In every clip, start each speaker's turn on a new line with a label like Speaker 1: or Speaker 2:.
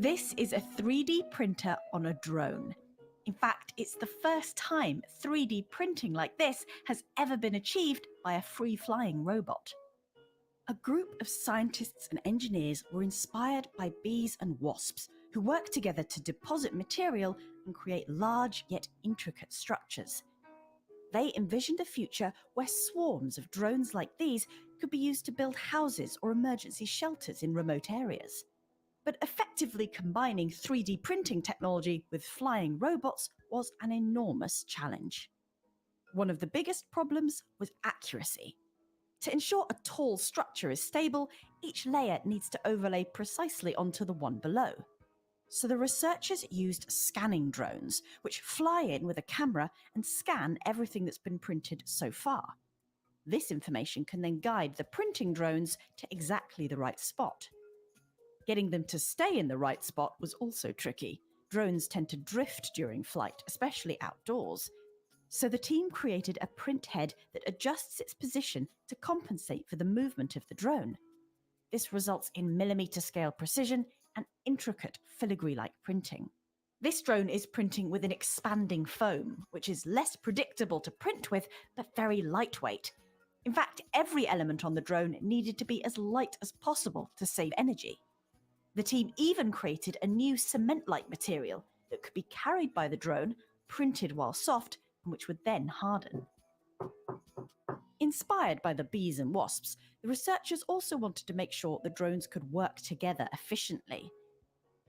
Speaker 1: This is a 3D printer on a drone. In fact, it's the first time 3D printing like this has ever been achieved by a free-flying robot. A group of scientists and engineers were inspired by bees and wasps who work together to deposit material and create large yet intricate structures. They envisioned a future where swarms of drones like these could be used to build houses or emergency shelters in remote areas. But effectively combining 3D printing technology with flying robots was an enormous challenge. One of the biggest problems was accuracy. To ensure a tall structure is stable, each layer needs to overlay precisely onto the one below. So the researchers used scanning drones, which fly in with a camera and scan everything that's been printed so far. This information can then guide the printing drones to exactly the right spot. Getting them to stay in the right spot was also tricky. Drones tend to drift during flight, especially outdoors. So the team created a print head that adjusts its position to compensate for the movement of the drone. This results in millimeter-scale precision and intricate filigree-like printing. This drone is printing with an expanding foam, which is less predictable to print with, but very lightweight. In fact, every element on the drone needed to be as light as possible to save energy. The team even created a new cement-like material that could be carried by the drone, printed while soft, and which would then harden. Inspired by the bees and wasps, the researchers also wanted to make sure the drones could work together efficiently.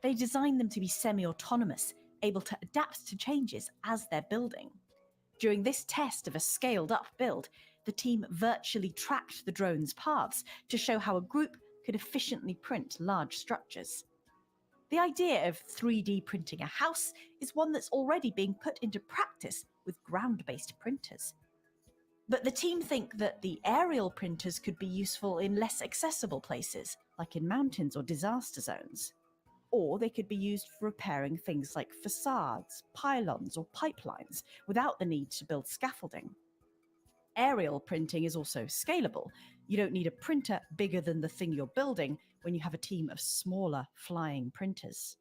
Speaker 1: They designed them to be semi-autonomous, able to adapt to changes as they're building. During this test of a scaled-up build, the team virtually tracked the drones' paths to show how a group could efficiently print large structures. The idea of 3D printing a house is one that's already being put into practice with ground-based printers. But the team think that the aerial printers could be useful in less accessible places, like in mountains or disaster zones. Or they could be used for repairing things like facades, pylons, or pipelines without the need to build scaffolding. Aerial printing is also scalable. You don't need a printer bigger than the thing you're building when you have a team of smaller flying printers.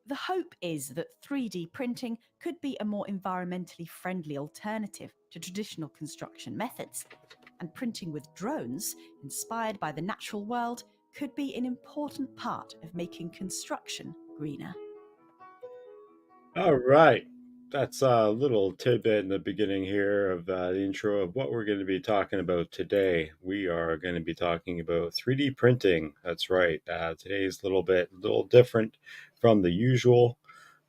Speaker 1: The hope is that 3D printing could be a more environmentally friendly alternative to traditional construction methods, and printing with drones, inspired by the natural world, could be an important part of making construction greener.
Speaker 2: All right. That's a little tidbit in the beginning here of the intro of what we're going to be talking about today. We are going to be talking about 3D printing. That's right. Today's a little different from the usual.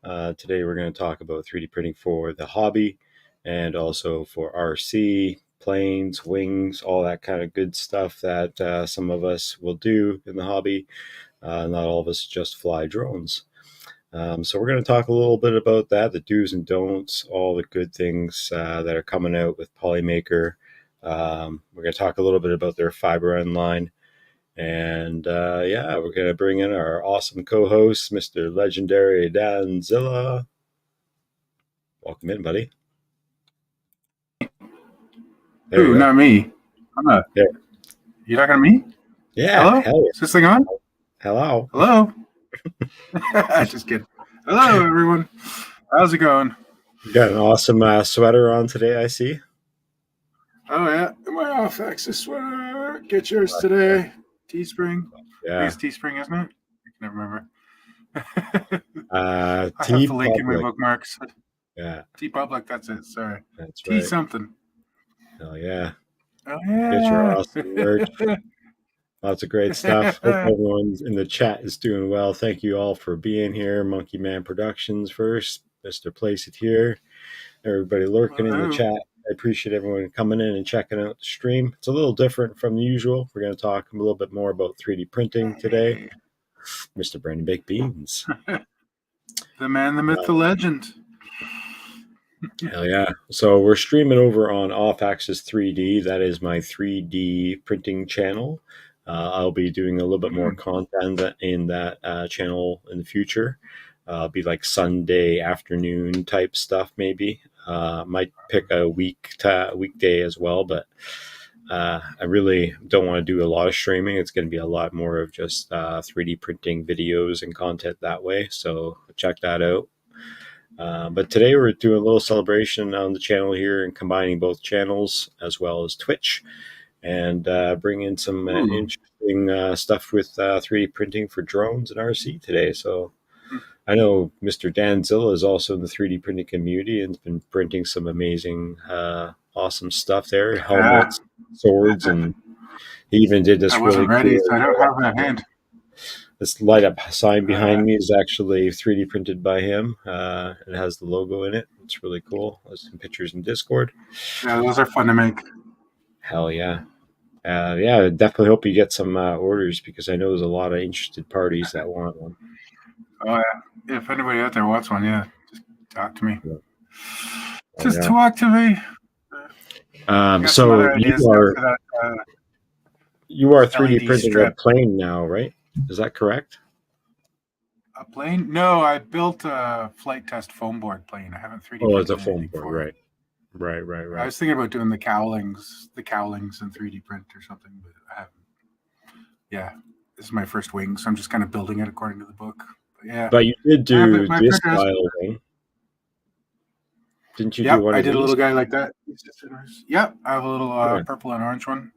Speaker 2: Today we're going to talk about 3D printing for the hobby and also for RC, planes, wings, all that kind of good stuff that some of us will do in the hobby. Not all of us just fly drones. So we're going to talk a little bit about that, the do's and don'ts, all the good things that are coming out with Polymaker. We're going to talk a little bit about their fiber end line. And we're going to bring in our awesome co-host, Mr. Legendary Danzilla. Welcome in, buddy.
Speaker 3: Ooh, not me. I'm not.
Speaker 2: Yeah.
Speaker 3: You talking to me?
Speaker 2: Yeah.
Speaker 3: Hello? Is this thing on?
Speaker 2: Hello.
Speaker 3: Hello? Just kidding. Hello, everyone. How's it going?
Speaker 2: You got an awesome sweater on today, I see.
Speaker 3: Oh, yeah. My off-axis sweater. Get yours today. Teespring.
Speaker 2: Yeah.
Speaker 3: I think it's Teespring, isn't it? I can never remember.
Speaker 2: I
Speaker 3: have the link in my bookmarks.
Speaker 2: Yeah.
Speaker 3: TeePublic, that's it. Sorry.
Speaker 2: That's
Speaker 3: T
Speaker 2: right.
Speaker 3: something.
Speaker 2: Hell yeah.
Speaker 3: Oh, yeah.
Speaker 2: Get your awesome merch. Lots of great stuff. Hope everyone in the chat is doing well. Thank you all for being here. Monkey Man Productions first. Mr. Place It here. Everybody lurking in the chat. I appreciate everyone coming in and checking out the stream. It's a little different from the usual. We're going to talk a little bit more about 3D printing today. Mr. Brandon Baked Beans.
Speaker 3: The man, the myth, the legend.
Speaker 2: Hell yeah. So we're streaming over on Off Axis 3D. That is my 3D printing channel. I'll be doing a little bit more content in that channel in the future. Be like Sunday afternoon type stuff maybe. Might pick a weekday as well, but I really don't want to do a lot of streaming. It's going to be a lot more of just 3D printing videos and content that way. So check that out. But today we're doing a little celebration on the channel here and combining both channels as well as Twitch, and bring in some interesting stuff with 3D printing for drones and RC today. So I know Mr. Dan Zilla is also in the 3D printing community and has been printing some amazing, awesome stuff there, helmets, swords, and he even did this
Speaker 3: I wasn't
Speaker 2: really
Speaker 3: ready,
Speaker 2: cool.
Speaker 3: so I don't have that hand.
Speaker 2: This light up sign behind me is actually 3D printed by him. It has the logo in it. It's really cool. There's some pictures in Discord.
Speaker 3: Yeah, those are fun to make.
Speaker 2: Hell yeah. Yeah, definitely hope you get some orders, because I know there's a lot of interested parties that want one.
Speaker 3: Oh, yeah. If anybody out there wants one, yeah, just talk to me.
Speaker 2: Yeah.
Speaker 3: Just talk to me.
Speaker 2: So you are 3D
Speaker 3: LED
Speaker 2: printing
Speaker 3: strip.
Speaker 2: a plane now, right? Is that correct?
Speaker 3: A plane? No, I built a flight test foam board plane. I haven't 3D.
Speaker 2: Oh, it's a foam board, right.
Speaker 3: I was thinking about doing the cowlings in 3D print or something, but I haven't. Yeah, this is my first wing, so I'm just kind of building it according to the book. But yeah,
Speaker 2: but you did do this style wing, didn't you?
Speaker 3: Yeah,
Speaker 2: do one
Speaker 3: I
Speaker 2: of
Speaker 3: did
Speaker 2: these?
Speaker 3: a little guy like that. Yep, I have a little purple and orange one.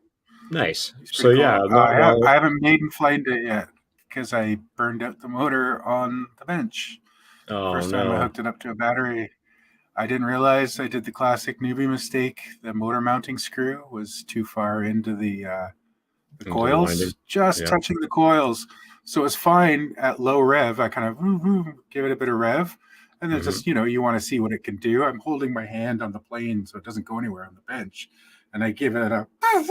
Speaker 2: Nice. So
Speaker 3: cool.
Speaker 2: yeah,
Speaker 3: I haven't maiden flighted it yet because I burned out the motor on the bench.
Speaker 2: Oh,
Speaker 3: First time I hooked it up to a battery, I didn't realize I did the classic newbie mistake. The motor mounting screw was too far into the coils, just touching the coils. So it was fine at low rev. I kind of give it a bit of rev, and then just, you want to see what it can do. I'm holding my hand on the plane so it doesn't go anywhere on the bench. And I give it a, of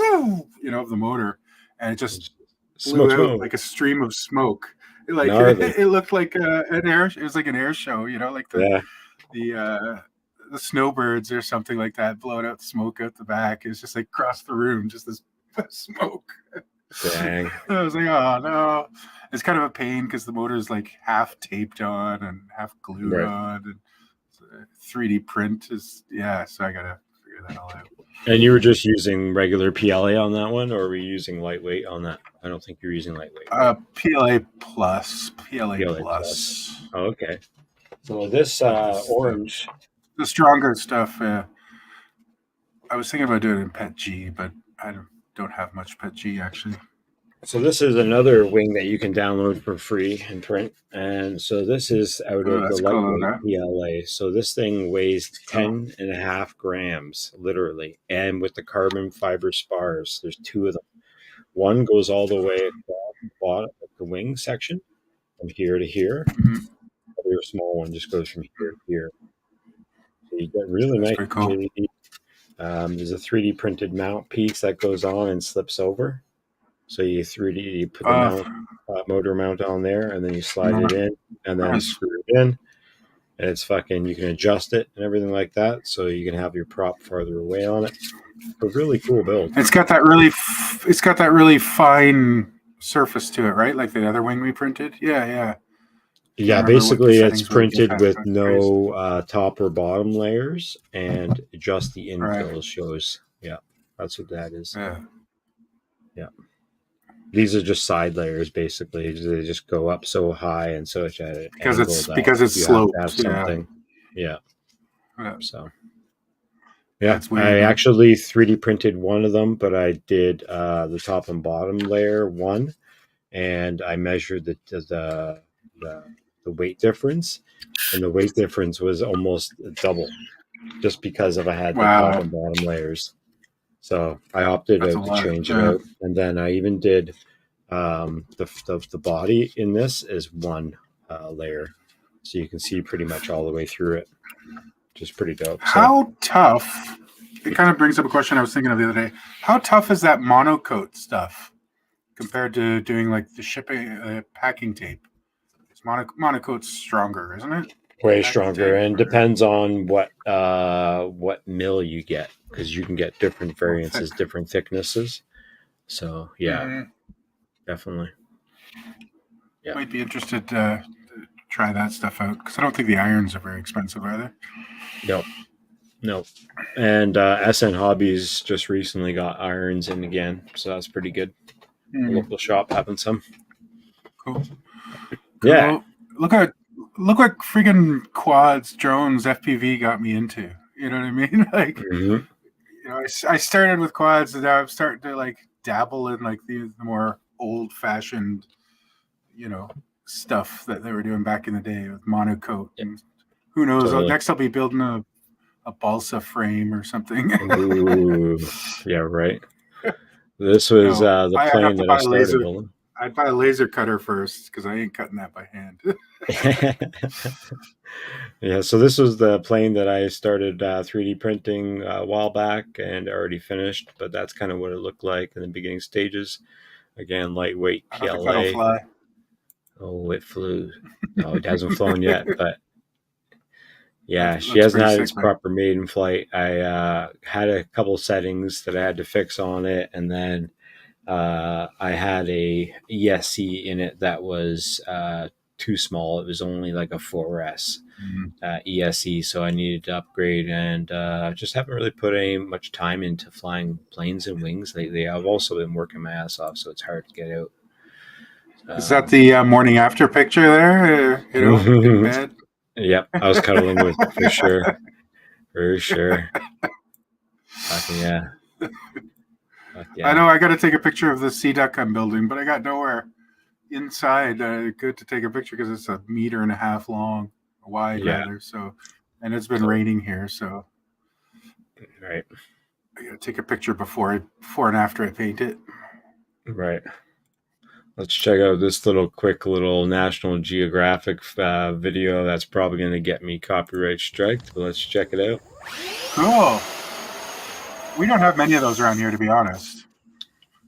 Speaker 3: the motor, and it just blew out like a stream of smoke. It looked like an air. It was like an air show, like the snowbirds or something like that, blowing out the smoke out the back. It was just like across the room, just this smoke.
Speaker 2: Dang.
Speaker 3: I was like, oh no. It's kind of a pain because the motor is like half taped on and half glued on, and 3D print is so I gotta figure that all out.
Speaker 2: And you were just using regular PLA on that one, or were you using lightweight on that? I don't think you're using lightweight.
Speaker 3: Right? PLA plus. PLA plus.
Speaker 2: Oh, okay. So this orange,
Speaker 3: the stronger stuff. I was thinking about doing it in PET G, but I don't have much PET G actually. So
Speaker 2: this is another wing that you can download for free and print. And so this is out of the lightweight PLA. So this thing weighs 10.5 grams, literally. And with the carbon fiber spars, there's two of them. One goes all the way across the bottom of the wing section from here to here. The other small one just goes from here to here. So you get really nice. Cool. There's a 3D printed mount piece that goes on and slips over. So you put the motor mount on there, and then you slide it in, and then screw it in, and it's you can adjust it and everything like that, so you can have your prop farther away on it. A really cool build.
Speaker 3: It's got that really fine surface to it, right? Like the other wing we printed. Yeah.
Speaker 2: Yeah, basically it's printed with no top or bottom layers, and just the infill shows. Yeah, that's what that is. Yeah. These are just side layers, basically. They just go up so high and so much at it
Speaker 3: because it's sloped.
Speaker 2: Yeah. So I actually 3D printed one of them, but I did the top and bottom layer one, and I measured the weight difference, and the weight difference was almost double, just because I had the top and bottom layers. So I opted out to change it out, and then I even did the body in this is one layer, so you can see pretty much all the way through it, which is pretty dope. So,
Speaker 3: how tough? It kind of brings up a question I was thinking of the other day. How tough is that monocoat stuff compared to doing like the shipping packing tape? It's monocoat's stronger, isn't it?
Speaker 2: Way stronger, and depends on what mill you get, because you can get different variances, different thicknesses. So definitely. Yeah,
Speaker 3: might be interested to try that stuff out, because I don't think the irons are very expensive either.
Speaker 2: Nope. No. And SN Hobbies just recently got irons in again, so that's pretty good. Local shop having some.
Speaker 3: Cool.
Speaker 2: Yeah.
Speaker 3: Look what freaking quads, drones, FPV got me into. You know what I mean? Like, you know, I started with quads, and now I'm starting to like dabble in like the more old-fashioned, you know, stuff that they were doing back in the day with monocoque. And who knows?
Speaker 2: Totally.
Speaker 3: Next, I'll be building a balsa frame or something.
Speaker 2: Ooh, yeah, right. This was the plane that I started building.
Speaker 3: I'd buy a laser cutter first because I ain't cutting that by hand.
Speaker 2: Yeah, so this was the plane that I started 3D printing a while back and already finished, but that's kind of what it looked like in the beginning stages. Again, lightweight PLA.
Speaker 3: I don't think that'll fly.
Speaker 2: Oh, it flew. No, it hasn't flown yet, but yeah, she hasn't had its proper maiden flight. I had a couple settings that I had to fix on it, and then I had a ESC in it that was too small. It was only like a 4S ESC, so I needed to upgrade, and just haven't really put any much time into flying planes and wings lately. I've also been working my ass off, so it's hard to get out.
Speaker 3: Is that the morning after picture there? You know, in bed?
Speaker 2: Yep, I was cuddling with it for sure. For sure. Yeah.
Speaker 3: I know I got to take a picture of the sea duck I'm building, but I got nowhere inside good to take a picture because it's 1.5 meters long, wide rather. So, and it's been raining here, so
Speaker 2: right.
Speaker 3: I got to take a picture before and after I paint it.
Speaker 2: Right. Let's check out this quick little National Geographic video that's probably going to get me copyright striked, but let's check it out.
Speaker 3: Cool. We don't have many of those around here, to be honest.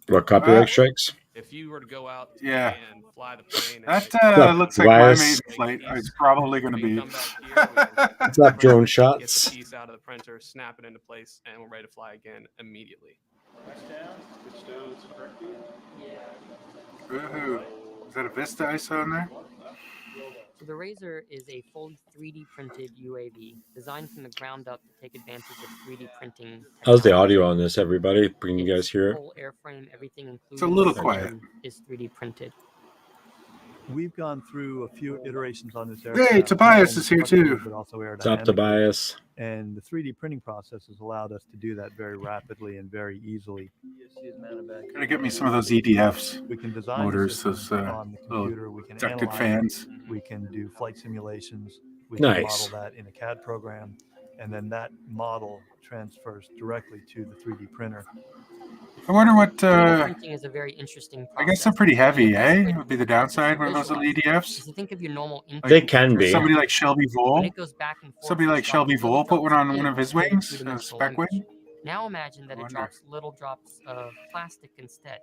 Speaker 2: What, copyright strikes?
Speaker 4: If you were to go out
Speaker 3: and
Speaker 4: fly the plane,
Speaker 3: that looks like my maiden flight. It's probably going to be.
Speaker 2: What's up, drone shots?
Speaker 4: Get the piece out of the printer, snap it into place, and we're ready to fly again immediately.
Speaker 3: Ooh. Is that a Vista I saw in there?
Speaker 5: So the Razor is a fully 3D printed UAV designed from the ground up to take advantage of 3D printing.
Speaker 2: How's the audio on this, everybody? Can you guys hear it?
Speaker 5: Full airframe, everything included.
Speaker 3: It's a little quiet.
Speaker 5: Is 3D printed.
Speaker 6: We've gone through a few iterations on this aircraft.
Speaker 3: Hey, Tobias is here too.
Speaker 6: What's
Speaker 2: up, Tobias?
Speaker 6: And the 3D printing process has allowed us to do that very rapidly and very easily.
Speaker 3: Gotta get me some of those EDFs.
Speaker 6: We can design
Speaker 3: motors, those
Speaker 6: on the computer. We can
Speaker 3: ducted
Speaker 6: analyze
Speaker 3: fans.
Speaker 6: We can do flight simulations. We
Speaker 2: Nice.
Speaker 6: can model that in a CAD program, and then that model transfers directly to the 3D printer.
Speaker 3: I wonder what.
Speaker 5: Printing is a very interesting process.
Speaker 3: I guess they're pretty heavy, eh? Would be the downside with those little EDFs.
Speaker 5: You think of your normal
Speaker 2: They can be.
Speaker 3: Somebody like Shelby Vole.
Speaker 5: When it goes back and forth,
Speaker 3: Somebody like Shelby Vole put one on one of his wings, a spec wing.
Speaker 5: Now imagine that it drops little drops of plastic instead.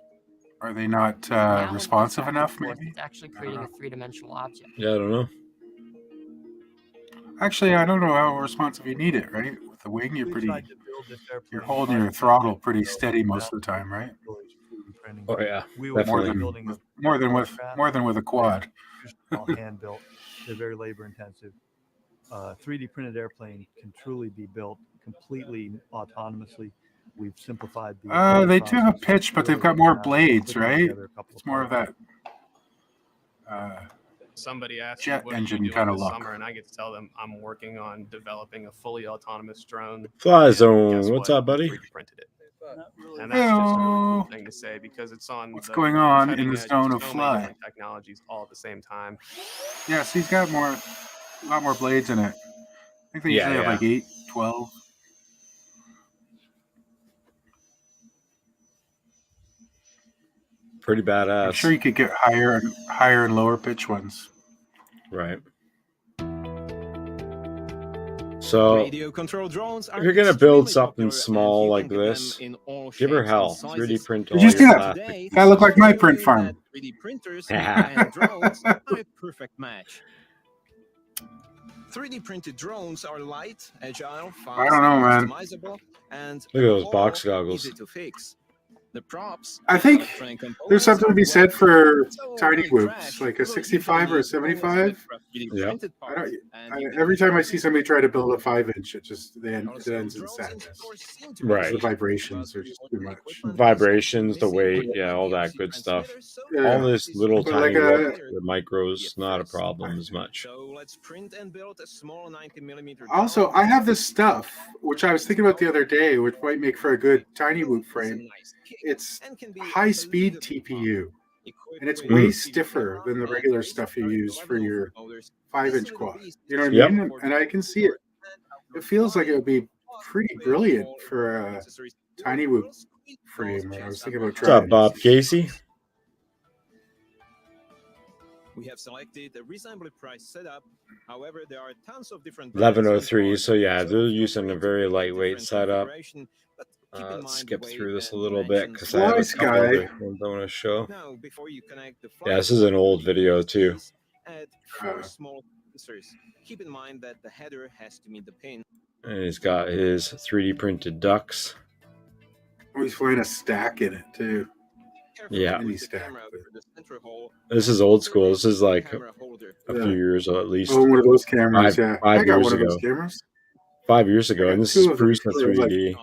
Speaker 3: Are they not responsive enough? Maybe
Speaker 5: it's actually creating a three-dimensional object.
Speaker 2: Yeah, I don't know.
Speaker 3: Actually, I don't know how responsive you need it. Right, with the wing, you're holding your throttle pretty steady most of the time, right?
Speaker 2: Oh yeah,
Speaker 3: more than with a quad.
Speaker 6: All hand built. They're very labor intensive. 3D printed airplane can truly be built completely autonomously. We've simplified the.
Speaker 3: They do have a pitch, but they've got more blades, right? It's more of that.
Speaker 4: Somebody asked
Speaker 3: jet
Speaker 4: me, what
Speaker 3: engine
Speaker 4: are you
Speaker 3: kind of
Speaker 4: doing this
Speaker 3: look.
Speaker 4: summer, and I get to tell them I'm working on developing a fully autonomous drone.
Speaker 2: Fly Zone, what's up, buddy?
Speaker 4: 3D printed it. And that's just a really cool thing to say because it's on.
Speaker 3: What's going on in the zone of fly?
Speaker 4: Technologies all at the same time.
Speaker 3: Yes, he's got a lot more blades in it. I think they usually have like 8, 12.
Speaker 2: Pretty badass.
Speaker 3: I'm sure you could get higher and lower pitch ones.
Speaker 2: Right. So, if you're going to build something small like this, give her hell. 3D print all
Speaker 3: Did you see
Speaker 2: your
Speaker 3: that?
Speaker 2: plastic.
Speaker 3: That looked like my print farm.
Speaker 7: 3D printers and drones are a perfect match. 3D printed drones are light, agile, fast,
Speaker 3: I don't know, man.
Speaker 7: customizable, and
Speaker 2: Look at those box goggles.
Speaker 7: easy to fix. The props.
Speaker 3: I think there's something to be said for tiny whoops, like a 65 or a 75.
Speaker 2: Yeah.
Speaker 3: Every time I see somebody try to build a 5-inch, it ends in sadness.
Speaker 2: Right.
Speaker 3: The vibrations are just too much.
Speaker 2: Vibrations, the weight, yeah, all that good stuff.
Speaker 3: Yeah.
Speaker 2: All this little
Speaker 3: But
Speaker 2: tiny
Speaker 3: like
Speaker 2: work, the micros, not a problem as much.
Speaker 7: So let's print and build a small 90mm.
Speaker 3: Also, I have this stuff, which I was thinking about the other day, which might make for a good tiny whoop frame. It's high-speed TPU, and it's way stiffer than the regular stuff you use for your 5-inch quad. You know what I mean? And I can see it. It feels like it would be pretty brilliant for a tiny whoop frame. I was thinking about
Speaker 2: What's up,
Speaker 3: trying.
Speaker 2: Bob Casey?
Speaker 7: We have selected a reasonably priced setup. However, there are tons of different
Speaker 2: 1103. So yeah, they're using a very lightweight setup. Let's skip through this a little bit because I have a couple other ones I want to show.
Speaker 7: Now, before you connect the
Speaker 2: Yeah, this is an old video too.
Speaker 7: Add 4 small sensors. Keep in mind that the header has to meet the pin.
Speaker 2: And he's got his 3D printed ducks.
Speaker 3: Oh, he's flying a stack in it too.
Speaker 2: Yeah.
Speaker 3: Stack.
Speaker 2: This is old school. This is like a few years old, at least.
Speaker 3: Oh, one of those cameras. Yeah, I got one of those cameras.
Speaker 2: 5 years ago, and this is Bruce in 3D.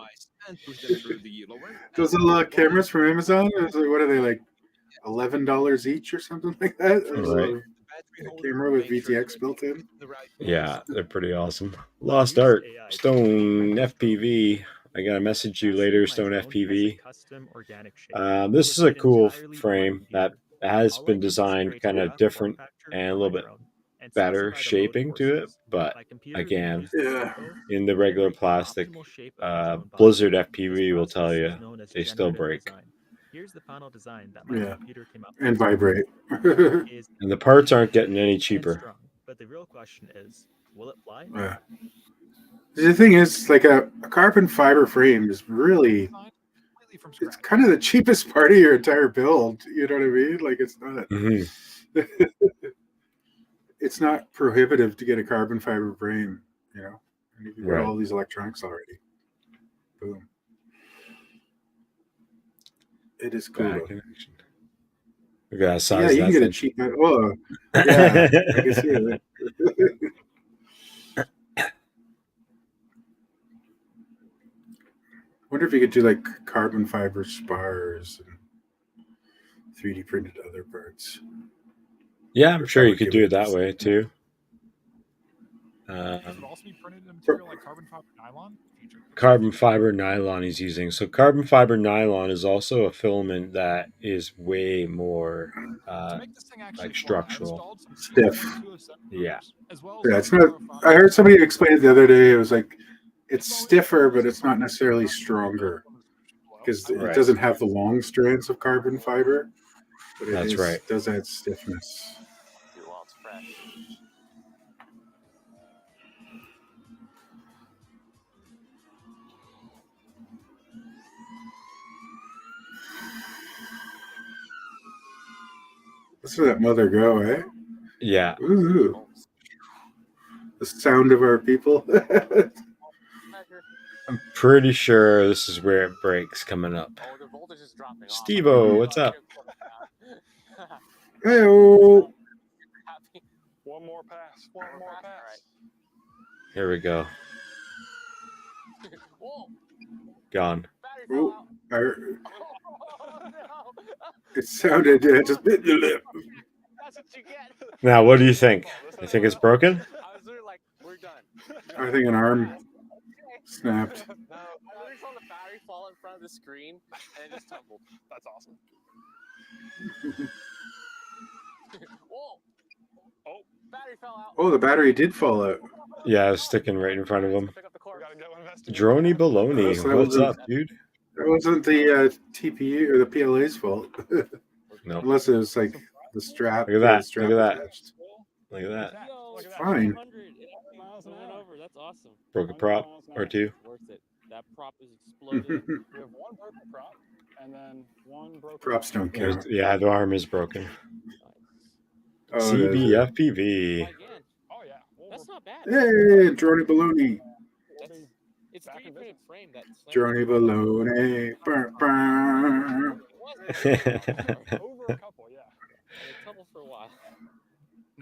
Speaker 3: Those little cameras from Amazon. What are they, like $11 each or something like that?
Speaker 2: Right.
Speaker 3: A camera with VTX built in.
Speaker 2: Yeah, they're pretty awesome. Lost Art, Stone FPV. I gotta message you later, Stone FPV. This is a cool frame that has been designed kind of different and a little bit better shaping to it, but again, in the regular plastic, Blizzard FPV will tell you they still break.
Speaker 8: Here's the final design that my computer came up with.
Speaker 3: And vibrate.
Speaker 2: And the parts aren't getting any cheaper.
Speaker 8: But the real question is, will it fly?
Speaker 3: Yeah. The thing is, like a carbon fiber frame is really, it's kind of the cheapest part of your entire build. You know what I mean? Like it's not, it's not prohibitive to get a carbon fiber frame, you know, and you can get all these electronics already. Boom. It is cool.
Speaker 2: Look at that size.
Speaker 3: Yeah, you can get a cheap. Oh, yeah, I can see it. Wonder if you could do like carbon fiber spars and 3D printed other parts.
Speaker 2: Yeah, I'm sure you could do it that way too.
Speaker 9: Could it also be printed in material like carbon fiber nylon?
Speaker 2: Carbon fiber nylon he's using. So carbon fiber nylon is also a filament that is way more like structural.
Speaker 3: Stiff.
Speaker 2: Yeah.
Speaker 3: Yeah, it's not. I heard somebody explain it the other day. It was like it's stiffer, but it's not necessarily stronger because it doesn't have the long strands of carbon fiber. But it does add stiffness. Let's let that mother go, eh?
Speaker 2: Yeah.
Speaker 3: Ooh. The sound of our people.
Speaker 2: I'm pretty sure this is where it breaks coming up. Steve-O, what's up?
Speaker 3: Hey-o.
Speaker 9: One more pass. One more pass.
Speaker 2: Here we go. Gone.
Speaker 3: Ooh, it sounded just bit your lip.
Speaker 2: Now, what do you think? You think it's broken?
Speaker 3: I think an arm snapped.
Speaker 10: No, I saw the battery fall in front of the screen and it just tumbled.
Speaker 9: That's awesome.
Speaker 10: Whoa! Oh, battery fell out.
Speaker 3: Oh, the battery did fall out.
Speaker 2: Yeah, it's sticking right in front of him. Droney Baloney, what's up, dude?
Speaker 3: That wasn't the TPU or the PLA's fault.
Speaker 2: No.
Speaker 3: Unless it was like the strap.
Speaker 2: Look at that.
Speaker 3: Strap
Speaker 2: Look at that.
Speaker 3: attached.
Speaker 2: Look at that.
Speaker 3: It's fine.
Speaker 5: That's awesome.
Speaker 2: Broke a prop or two.
Speaker 5: Worth it. That prop is exploding.
Speaker 9: We have one broken prop and then one broken.
Speaker 3: Props don't count.
Speaker 2: Yeah, the arm is broken.
Speaker 3: Oh,
Speaker 2: CBFPV.
Speaker 5: Oh yeah, that's not bad.
Speaker 3: Hey, Droney Baloney.
Speaker 5: It's 3D printed frame.
Speaker 3: Droney Baloney. Burr, burr.
Speaker 9: Over a couple, yeah.
Speaker 5: A couple for a while.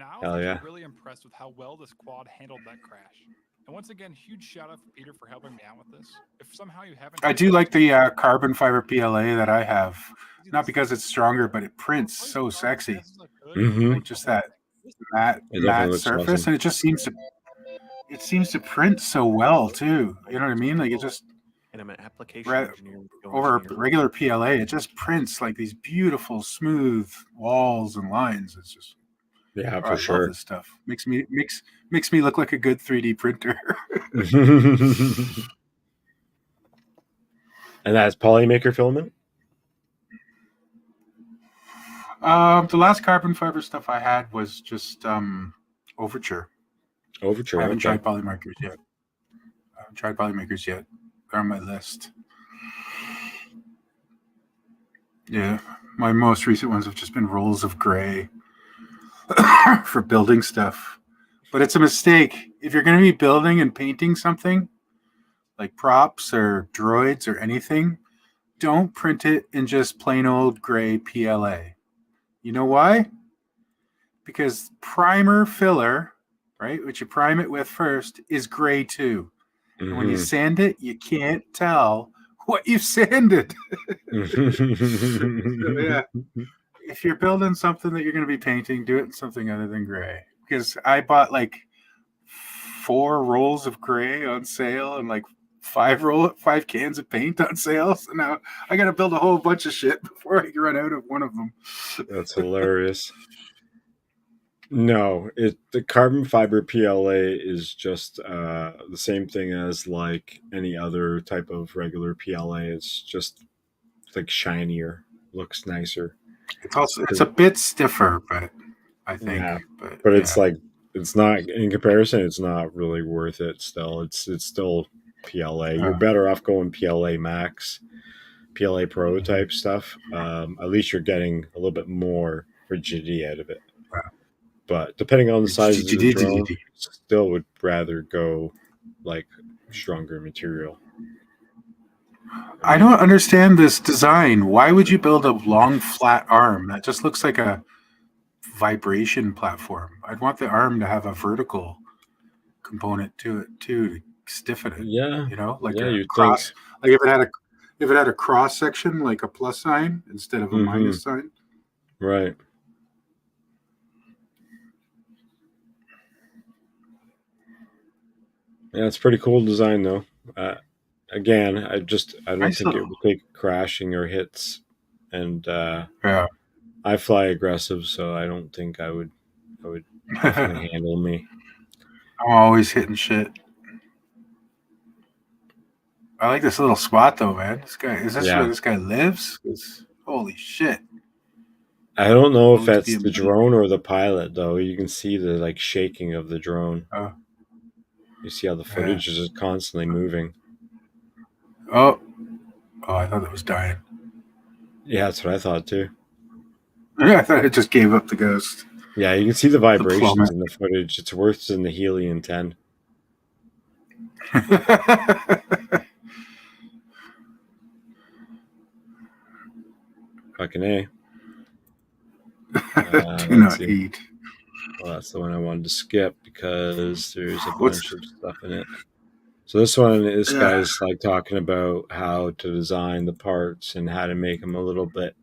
Speaker 11: Now, I was
Speaker 2: Hell
Speaker 11: actually
Speaker 2: yeah.
Speaker 11: really impressed with how well this quad handled that crash. And once again, huge shout out for Peter for helping me out with this. If somehow you haven't,
Speaker 3: I do like the carbon fiber PLA that I have. Not because it's stronger, but it prints so sexy. Like just that matte surface,
Speaker 2: awesome.
Speaker 3: and it seems to print so well too. You know what I mean? Like it just
Speaker 12: and I'm an application engineer.
Speaker 3: Over a regular PLA, it just prints like these beautiful, smooth walls and lines. It's just
Speaker 2: for sure.
Speaker 3: I love this stuff. Makes me look like a good 3D printer.
Speaker 2: And that's polymaker filament?
Speaker 3: The last carbon fiber stuff I had was just Overture.
Speaker 2: Overture.
Speaker 3: I haven't tried polymakers yet. They're on my list. Yeah, my most recent ones have just been rolls of gray for building stuff. But it's a mistake. If you're going to be building and painting something, like props or droids or anything, don't print it in just plain old gray PLA. You know why? Because primer filler, right, which you prime it with first, is gray too. And when you sand it, you can't tell what you've sanded. So, yeah. If you're building something that you're going to be painting, do it in something other than gray. Because I bought like 4 rolls of gray on sale and like 5 cans of paint on sale. So now I got to build a whole bunch of shit before I run out of one of them.
Speaker 2: That's hilarious. No, the carbon fiber PLA is just the same thing as like any other type of regular PLA. It's just like shinier, looks nicer.
Speaker 3: It's a bit stiffer, but I think.
Speaker 2: Yeah, but it's like it's not in comparison. It's not really worth it. Still, it's still PLA. You're better off going PLA Max, PLA Pro type stuff. At least you're getting a little bit more rigidity out of it. But depending on the size of the drone, still would rather go like stronger material.
Speaker 3: I don't understand this design. Why would you build a long flat arm? That just looks like a vibration platform. I'd want the arm to have a vertical component to it too, to stiffen it.
Speaker 2: Yeah,
Speaker 3: you know, like
Speaker 2: a
Speaker 3: cross. Like if it had a cross section, like a plus sign instead of a minus sign.
Speaker 2: Right. Yeah, it's pretty cool design though. Again, I don't think it would take crashing or hits, and I fly aggressive, so I don't think I would definitely handle me.
Speaker 3: I'm always hitting shit. I like this little spot though, man. This guy where this guy lives? Holy shit.
Speaker 2: I don't know if that's the drone or the pilot though. You can see the like shaking of the drone. You see how the footage is just constantly moving.
Speaker 3: Oh, I thought it was dying.
Speaker 2: Yeah, that's what I thought too.
Speaker 3: Yeah, I thought it just gave up the ghost.
Speaker 2: Yeah, you can see the vibrations in the footage. It's worse than the Helium 10. Fucking A.
Speaker 3: Do not eat.
Speaker 2: Well, that's the one I wanted to skip because there's a bunch of stuff in it. So this guy's like talking about how to design the parts and how to make them a little bit,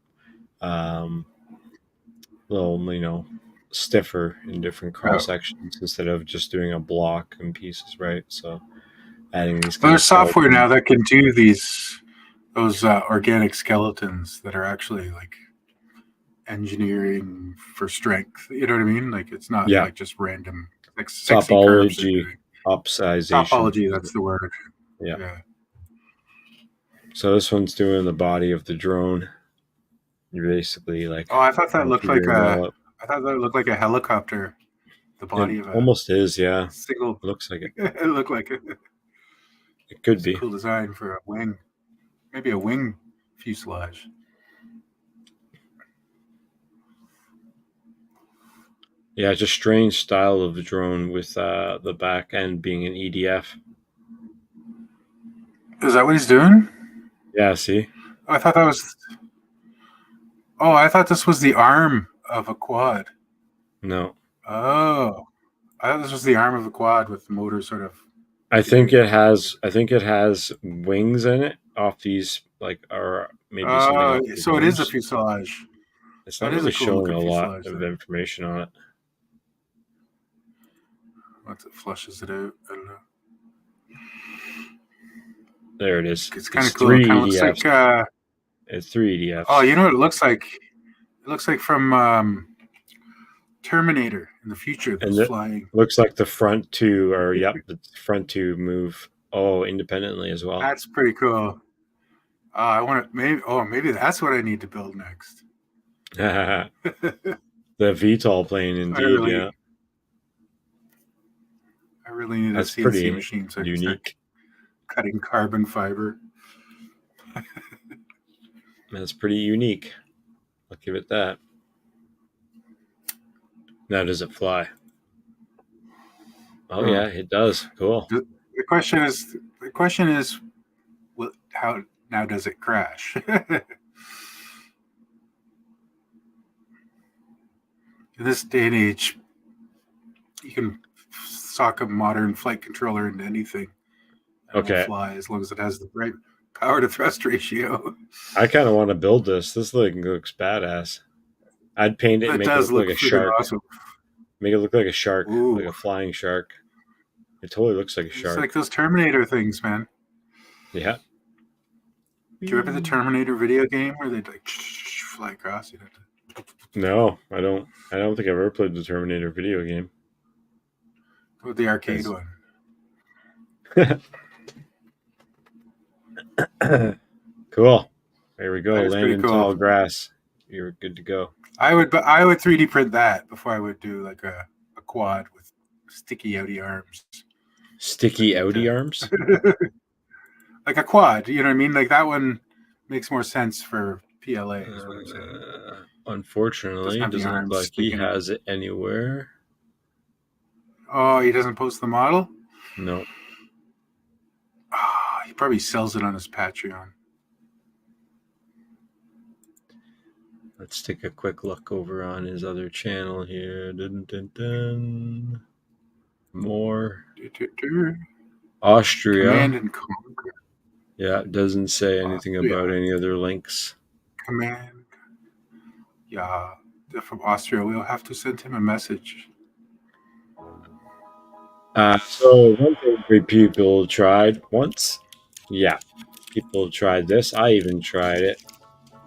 Speaker 2: stiffer in different cross sections instead of just doing a block and pieces, right? So adding these.
Speaker 3: There's software now that can do those organic skeletons that are actually like engineering for strength. You know what I mean? Like it's not like just random like sexy
Speaker 2: topology optimization.
Speaker 3: Topology, that's the word.
Speaker 2: Yeah. So this one's doing the body of the drone. You're basically like.
Speaker 3: Oh, I thought that looked like a helicopter. The body of it
Speaker 2: almost is, yeah.
Speaker 3: Single.
Speaker 2: Looks like it.
Speaker 3: It looked like it.
Speaker 2: It could be.
Speaker 3: Cool design for a wing. Maybe a wing fuselage.
Speaker 2: Yeah, it's a strange style of the drone with the back end being an EDF.
Speaker 3: Is that what he's doing?
Speaker 2: Yeah, see?
Speaker 3: I thought this was the arm of a quad.
Speaker 2: No.
Speaker 3: Oh, I thought this was the arm of the quad with the motor sort of.
Speaker 2: I think it has wings in it off these, like, or maybe something off the
Speaker 3: so it is a
Speaker 2: wings.
Speaker 3: fuselage.
Speaker 2: It's
Speaker 3: That
Speaker 2: not
Speaker 3: is
Speaker 2: really
Speaker 3: a cool
Speaker 2: showing
Speaker 3: looking
Speaker 2: a lot
Speaker 3: fuselage,
Speaker 2: of
Speaker 3: though.
Speaker 2: information on it.
Speaker 3: Once it flushes it out, I don't know.
Speaker 2: There it is.
Speaker 3: It's kind of cool.
Speaker 2: Three
Speaker 3: It kind of looks
Speaker 2: EDFs.
Speaker 3: like.
Speaker 2: It's 3 EDFs.
Speaker 3: Oh, you know what it looks like? It looks like from Terminator in the future. That's flying.
Speaker 2: Looks like the front two, or the front two move independently as well.
Speaker 3: That's pretty cool. I want to maybe that's what I need to build next.
Speaker 2: The VTOL plane, indeed.
Speaker 3: I really need
Speaker 2: That's
Speaker 3: a CNC
Speaker 2: pretty
Speaker 3: machine so I can
Speaker 2: unique.
Speaker 3: start cutting carbon fiber.
Speaker 2: That's pretty unique. I'll give it that. Now, does it fly? Oh yeah, it does. Cool.
Speaker 3: The question is, how now does it crash? In this day and age, you can sock a modern flight controller into anything. And it'll fly as long as it has the right power to thrust ratio.
Speaker 2: I kind of want to build this. This thing looks badass. I'd paint it and make it look like a shark.
Speaker 3: Awesome.
Speaker 2: Make it look like a shark, like a flying shark. It totally looks like a shark.
Speaker 3: It's like those Terminator things, man.
Speaker 2: Yeah.
Speaker 3: Do you remember the Terminator video game where they'd like fly across?
Speaker 2: No, I don't. I don't think I've ever played the Terminator video game.
Speaker 3: With the arcade one.
Speaker 2: Cool. There we go.
Speaker 3: That is
Speaker 2: Laying in
Speaker 3: cool.
Speaker 2: tall grass. You're good to go.
Speaker 3: I would 3D print that before I would do like a quad with sticky outy arms.
Speaker 2: Sticky outy arms?
Speaker 3: Like a quad, you know what I mean? Like that one makes more sense for PLA. Is what I'm saying.
Speaker 2: Unfortunately, it doesn't look like he has it anywhere.
Speaker 3: Oh, he doesn't post the model?
Speaker 2: No.
Speaker 3: Oh, he probably sells it on his Patreon.
Speaker 2: Let's take a quick look over on his other channel here. Dun, dun, dun. More. Austria.
Speaker 3: Command and Conquer.
Speaker 2: Yeah, it doesn't say anything about any other links.
Speaker 3: Command. Yeah, they're from Austria. We'll have to send him a message.
Speaker 2: So one thing people tried once. Yeah, people tried this. I even tried it.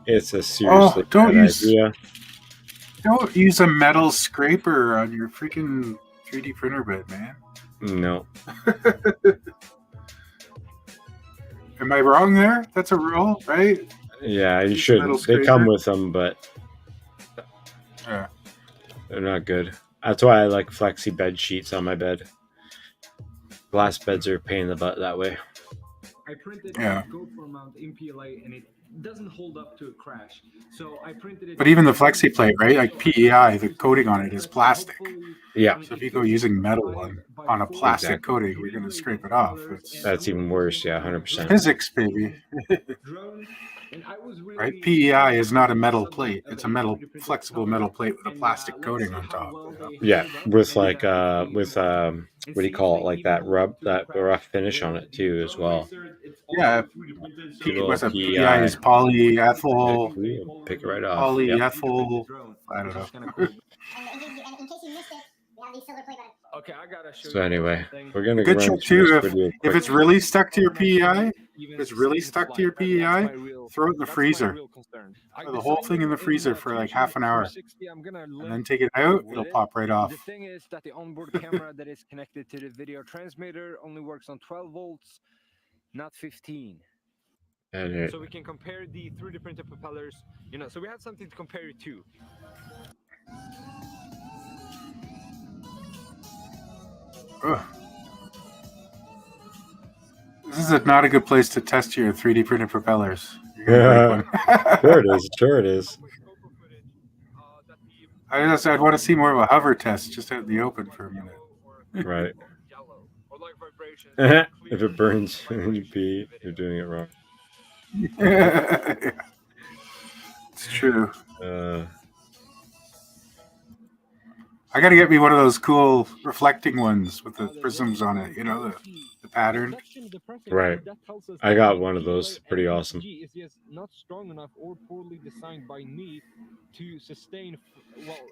Speaker 2: It's a seriously bad idea.
Speaker 3: Don't use a metal scraper on your freaking 3D printer bed, man.
Speaker 2: No.
Speaker 3: Am I wrong there? That's a rule, right?
Speaker 2: Yeah, you shouldn't. They come with them, but they're not good. That's why I like flexi bed sheets on my bed. Glass beds are a pain in the butt that way.
Speaker 13: I printed a GoPro mount in PLA and it doesn't hold up to a crash. So I printed it.
Speaker 3: But even the flexi plate, right? Like PEI, the coating on it is plastic.
Speaker 2: Yeah.
Speaker 3: So if you go using metal on a plastic coating, you're going to scrape it off.
Speaker 2: That's even worse. Yeah, 100%.
Speaker 3: Physics, baby. Right? PEI is not a metal plate. It's a flexible metal plate with a plastic coating on top.
Speaker 2: Yeah, with like what do you call it? Like that rough finish on it too, as well.
Speaker 3: Yeah, what's a PEI is polyethyl.
Speaker 2: Yeah, pick it right off.
Speaker 3: Polyethyl. I don't know.
Speaker 13: Okay, I gotta show
Speaker 2: So anyway, we're gonna
Speaker 3: good
Speaker 2: run
Speaker 3: trick
Speaker 2: through
Speaker 3: too.
Speaker 2: this video
Speaker 3: If it's
Speaker 2: quick.
Speaker 3: really stuck to your PEI, throw it in the freezer. Throw the whole thing in the freezer for like half an hour, and then take it out. It'll pop right off.
Speaker 13: The thing is that the onboard camera that is connected to the video transmitter only works on 12 volts, not 15. So we can compare the 3D printed propellers, so we have something to compare it to.
Speaker 3: Ugh. This is not a good place to test your 3D printed propellers.
Speaker 2: Sure it is.
Speaker 3: I'd want to see more of a hover test just out in the open for a minute.
Speaker 2: Right. If it burns, you're doing it wrong.
Speaker 3: It's true. I got to get me one of those cool reflecting ones with the prisms on it. You know, the pattern.
Speaker 2: Right. I got one of those. Pretty awesome.
Speaker 13: Is just not strong enough or poorly designed by me to sustain.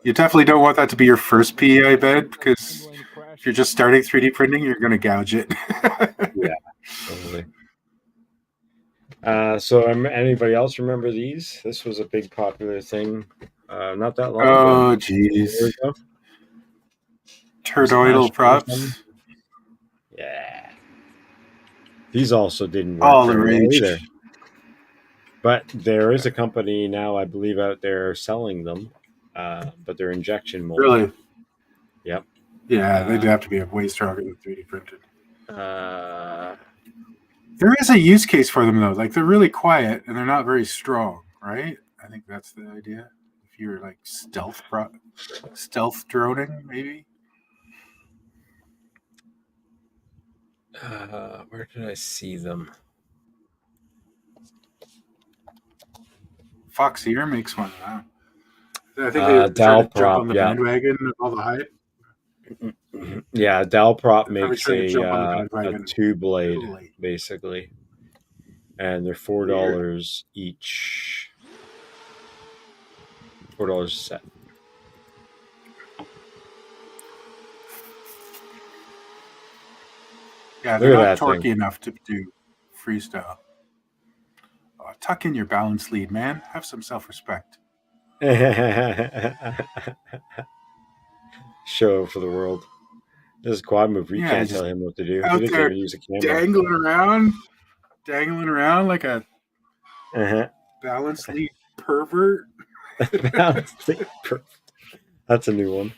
Speaker 3: You definitely don't want that to be your first PE, I bet, because if you're just starting 3D printing, you're going to gouge it.
Speaker 2: Yeah, totally. So anybody else remember these? This was a big popular thing not that long ago.
Speaker 3: Oh, geez. Turdoidal props.
Speaker 2: Yeah. These also didn't work
Speaker 3: All the
Speaker 2: very well
Speaker 3: rage.
Speaker 2: either. But there is a company now, I believe, out there selling them, but they're injection molded.
Speaker 3: Really?
Speaker 2: Yep.
Speaker 3: Yeah, they'd have to be way stronger than 3D printed.
Speaker 2: There
Speaker 3: is a use case for them, though. Like, they're really quiet, and they're not very strong, right? I think that's the idea. If you're, like, stealth droning, maybe?
Speaker 2: Where did I see them?
Speaker 3: Foxeer makes one. I think they tried to jump on the bandwagon of all the hype.
Speaker 2: Yeah, Dalprop makes a two blade, basically. And they're $4 each. $4 a set.
Speaker 3: Yeah, they're not torquey enough to do freestyle. Oh, tuck in your balance lead, man. Have some self-respect.
Speaker 2: Show for the world. This is quad move. You can't tell him what to do.
Speaker 3: Out there use a camera. Dangling around like a balance lead pervert.
Speaker 2: Balance lead pervert. That's a new one.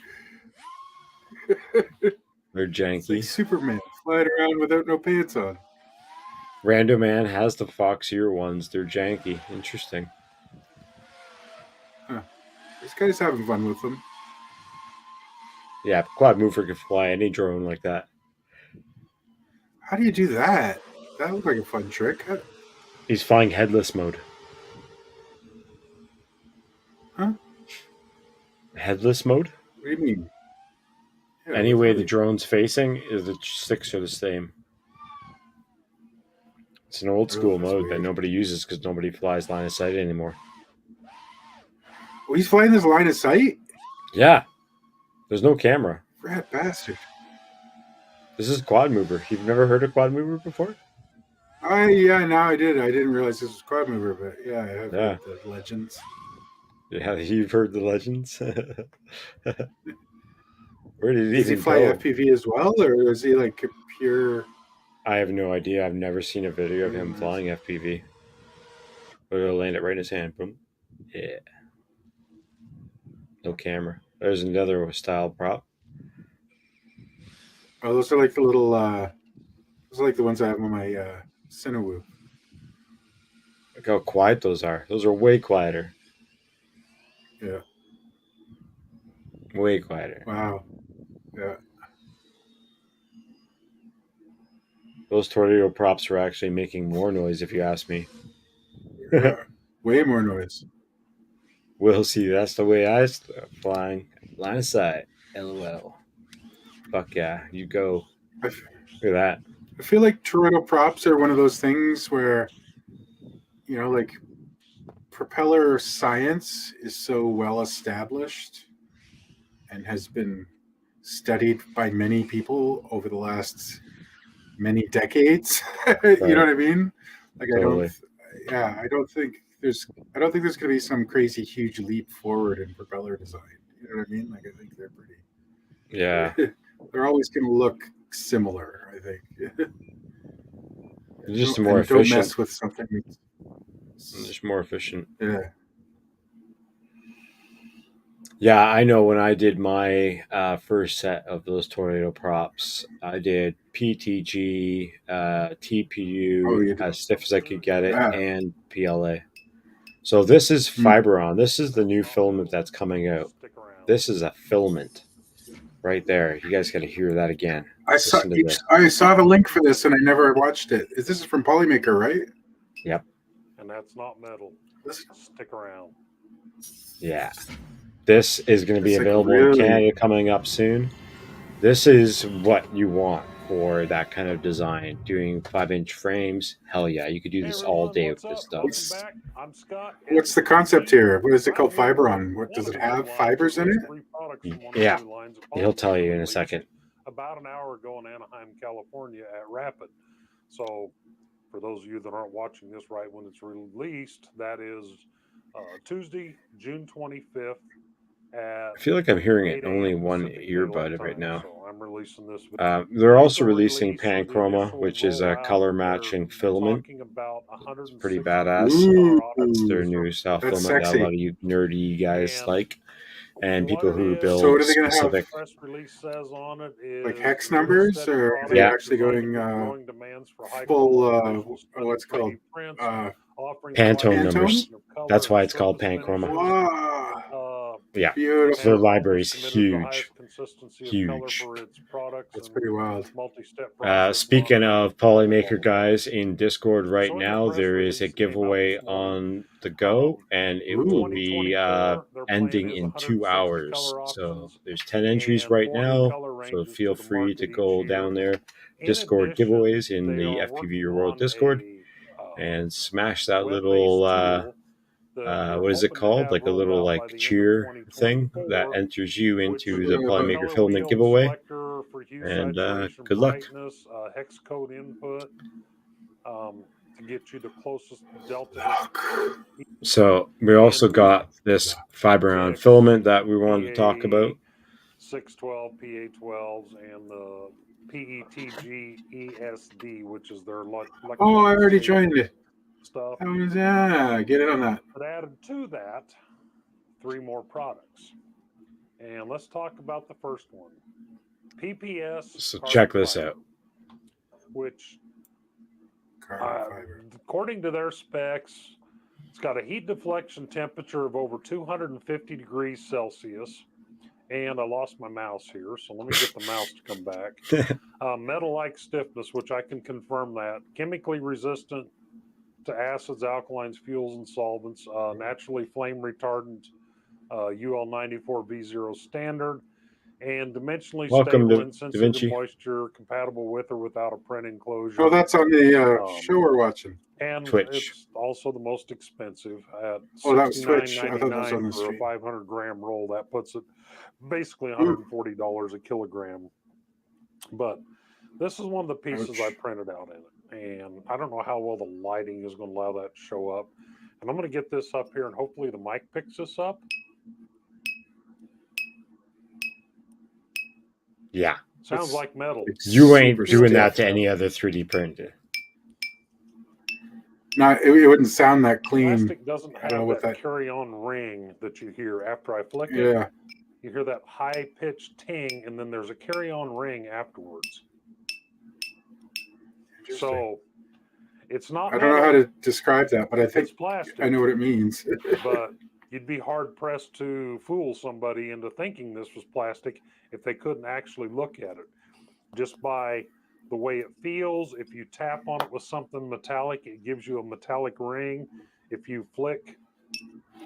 Speaker 2: They're janky.
Speaker 3: It's like Superman flying around without no pants on.
Speaker 2: Random Man has the Foxeer ones. They're janky. Interesting.
Speaker 3: Huh. This guy's having fun with them.
Speaker 2: Yeah, Quad Mover can fly any drone like that.
Speaker 3: How do you do that? That looked like a fun trick.
Speaker 2: He's flying headless mode.
Speaker 3: Huh?
Speaker 2: Headless mode?
Speaker 3: What do you mean?
Speaker 2: Yeah, any way the drone's facing, the sticks are the same. It's an old school mode that nobody uses because nobody flies line of sight anymore.
Speaker 3: Oh, he's flying this line of sight?
Speaker 2: Yeah. There's no camera.
Speaker 3: Rat bastard.
Speaker 2: This is Quad Mover. You've never heard of Quad Mover before?
Speaker 3: Yeah, now I did. I didn't realize this was Quad Mover, but yeah, I have heard the legends.
Speaker 2: Yeah, you've heard the legends. Where did he
Speaker 3: Does he fly FPV as well, or is he like a pure?
Speaker 2: I have no idea. I've never seen a video of him flying FPV. But he'll land it right in his hand. Boom. Yeah. No camera. There's another style prop.
Speaker 3: Oh, those are like the little. Those are like the ones I have on my Cinewoo.
Speaker 2: Look how quiet those are. Those are way quieter.
Speaker 3: Yeah.
Speaker 2: Way quieter.
Speaker 3: Wow. Yeah.
Speaker 2: Those tornado props are actually making more noise, if you ask me.
Speaker 3: Yeah. Way more noise.
Speaker 2: We'll see. That's the way I start flying. Line of sight. LOL. Fuck yeah. You go. Look at that.
Speaker 3: I feel like tornado props are one of those things where, you know, like propeller science is so well established and has been studied by many people over the last many decades. You know what I mean? Like totally. I don't think there's going to be some crazy huge leap forward in propeller design. You know what I mean? Like I think they're pretty.
Speaker 2: Yeah.
Speaker 3: They're always going to look similar, I think.
Speaker 2: Just more efficient.
Speaker 3: Don't mess with something.
Speaker 2: Just more efficient.
Speaker 3: Yeah.
Speaker 2: Yeah, I know when I did my first set of those tornado props, I did PTG, TPU, as stiff as I could get it, and PLA. So this is Fiberon. This is the new filament that's coming out. This is a filament right there. You guys got to hear that again.
Speaker 3: I saw the link for this and I never watched it. This is from Polymaker, right?
Speaker 2: Yep.
Speaker 9: And that's not metal. Stick around.
Speaker 2: Yeah. This is going to be available in Canada coming up soon. This is what you want for that kind of design. Doing 5-inch frames, hell yeah, you could do this all day with this stuff.
Speaker 9: I'm Scott.
Speaker 3: What's the concept here? What is it called? Fiberon. What does it have? Fibers in it?
Speaker 2: Yeah, he'll tell you in a second.
Speaker 9: About an hour ago in Anaheim, California at Rapid. So for those of you that aren't watching this right when it's released, that is Tuesday, June 25th.
Speaker 2: I feel like I'm hearing it only one earbud right now.
Speaker 9: So I'm releasing this.
Speaker 2: They're also releasing Panchroma, which is a color matching filament. It's pretty badass. That's their new style filament that a lot of you nerdy guys like. And people who build specific
Speaker 9: press release says on it is
Speaker 3: like hex numbers, or are they actually going full what's called
Speaker 2: Pantone numbers. That's why it's called Panchroma. Yeah,
Speaker 3: beautiful.
Speaker 2: So their library's huge.
Speaker 3: That's pretty wild.
Speaker 2: Speaking of Polymaker guys in Discord right now, there is a giveaway on the go, and it will be ending in 2 hours. So there's 10 entries right now, so feel free to go down there. Discord giveaways in the FPV Your World Discord, and smash that little what is it called? Like a little like cheer thing that enters you into the Polymaker filament giveaway. And good luck.
Speaker 9: Hex code input to get you the closest delta.
Speaker 2: So we also got this Fiberon filament that we wanted to talk about.
Speaker 9: 612 PA12s and the PETG ESD, which is their
Speaker 3: oh, I already joined it.
Speaker 9: Stuff.
Speaker 3: Get it on that.
Speaker 9: But added to that, 3 more products. And let's talk about the first one. PPS.
Speaker 2: So check this out.
Speaker 9: Which, according to their specs, it's got a heat deflection temperature of over 250 degrees Celsius. And I lost my mouse here, so let me get the mouse to come back. Metal-like stiffness, which I can confirm that. Chemically resistant to acids, alkalines, fuels, and solvents. Naturally flame retardant, UL94V0 standard. And dimensionally stable and sensitive to moisture, compatible with or without a print enclosure.
Speaker 3: Oh, that's on the show we're watching.
Speaker 9: And
Speaker 2: Twitch.
Speaker 9: It's also the most expensive at
Speaker 3: that was Twitch. I thought that was on the
Speaker 9: for a
Speaker 3: stream.
Speaker 9: 500 gram roll. That puts it basically $140 a kilogram. But this is one of the pieces I printed out in it. And I don't know how well the lighting is going to allow that to show up. And I'm going to get this up here, and hopefully the mic picks this up.
Speaker 2: Yeah.
Speaker 9: Sounds like metal.
Speaker 2: You ain't doing that to any other 3D printer.
Speaker 3: No, it wouldn't sound that clean.
Speaker 9: Plastic doesn't have that carry-on ring that you hear after I flick it.
Speaker 3: Yeah.
Speaker 9: You hear that high-pitched ting, and then there's a carry-on ring afterwards. So it's not.
Speaker 3: I don't know how to describe that, but I think
Speaker 9: it's plastic.
Speaker 3: I know what it means.
Speaker 9: But you'd be hard-pressed to fool somebody into thinking this was plastic if they couldn't actually look at it. Just by the way it feels, if you tap on it with something metallic, it gives you a metallic ring. If you flick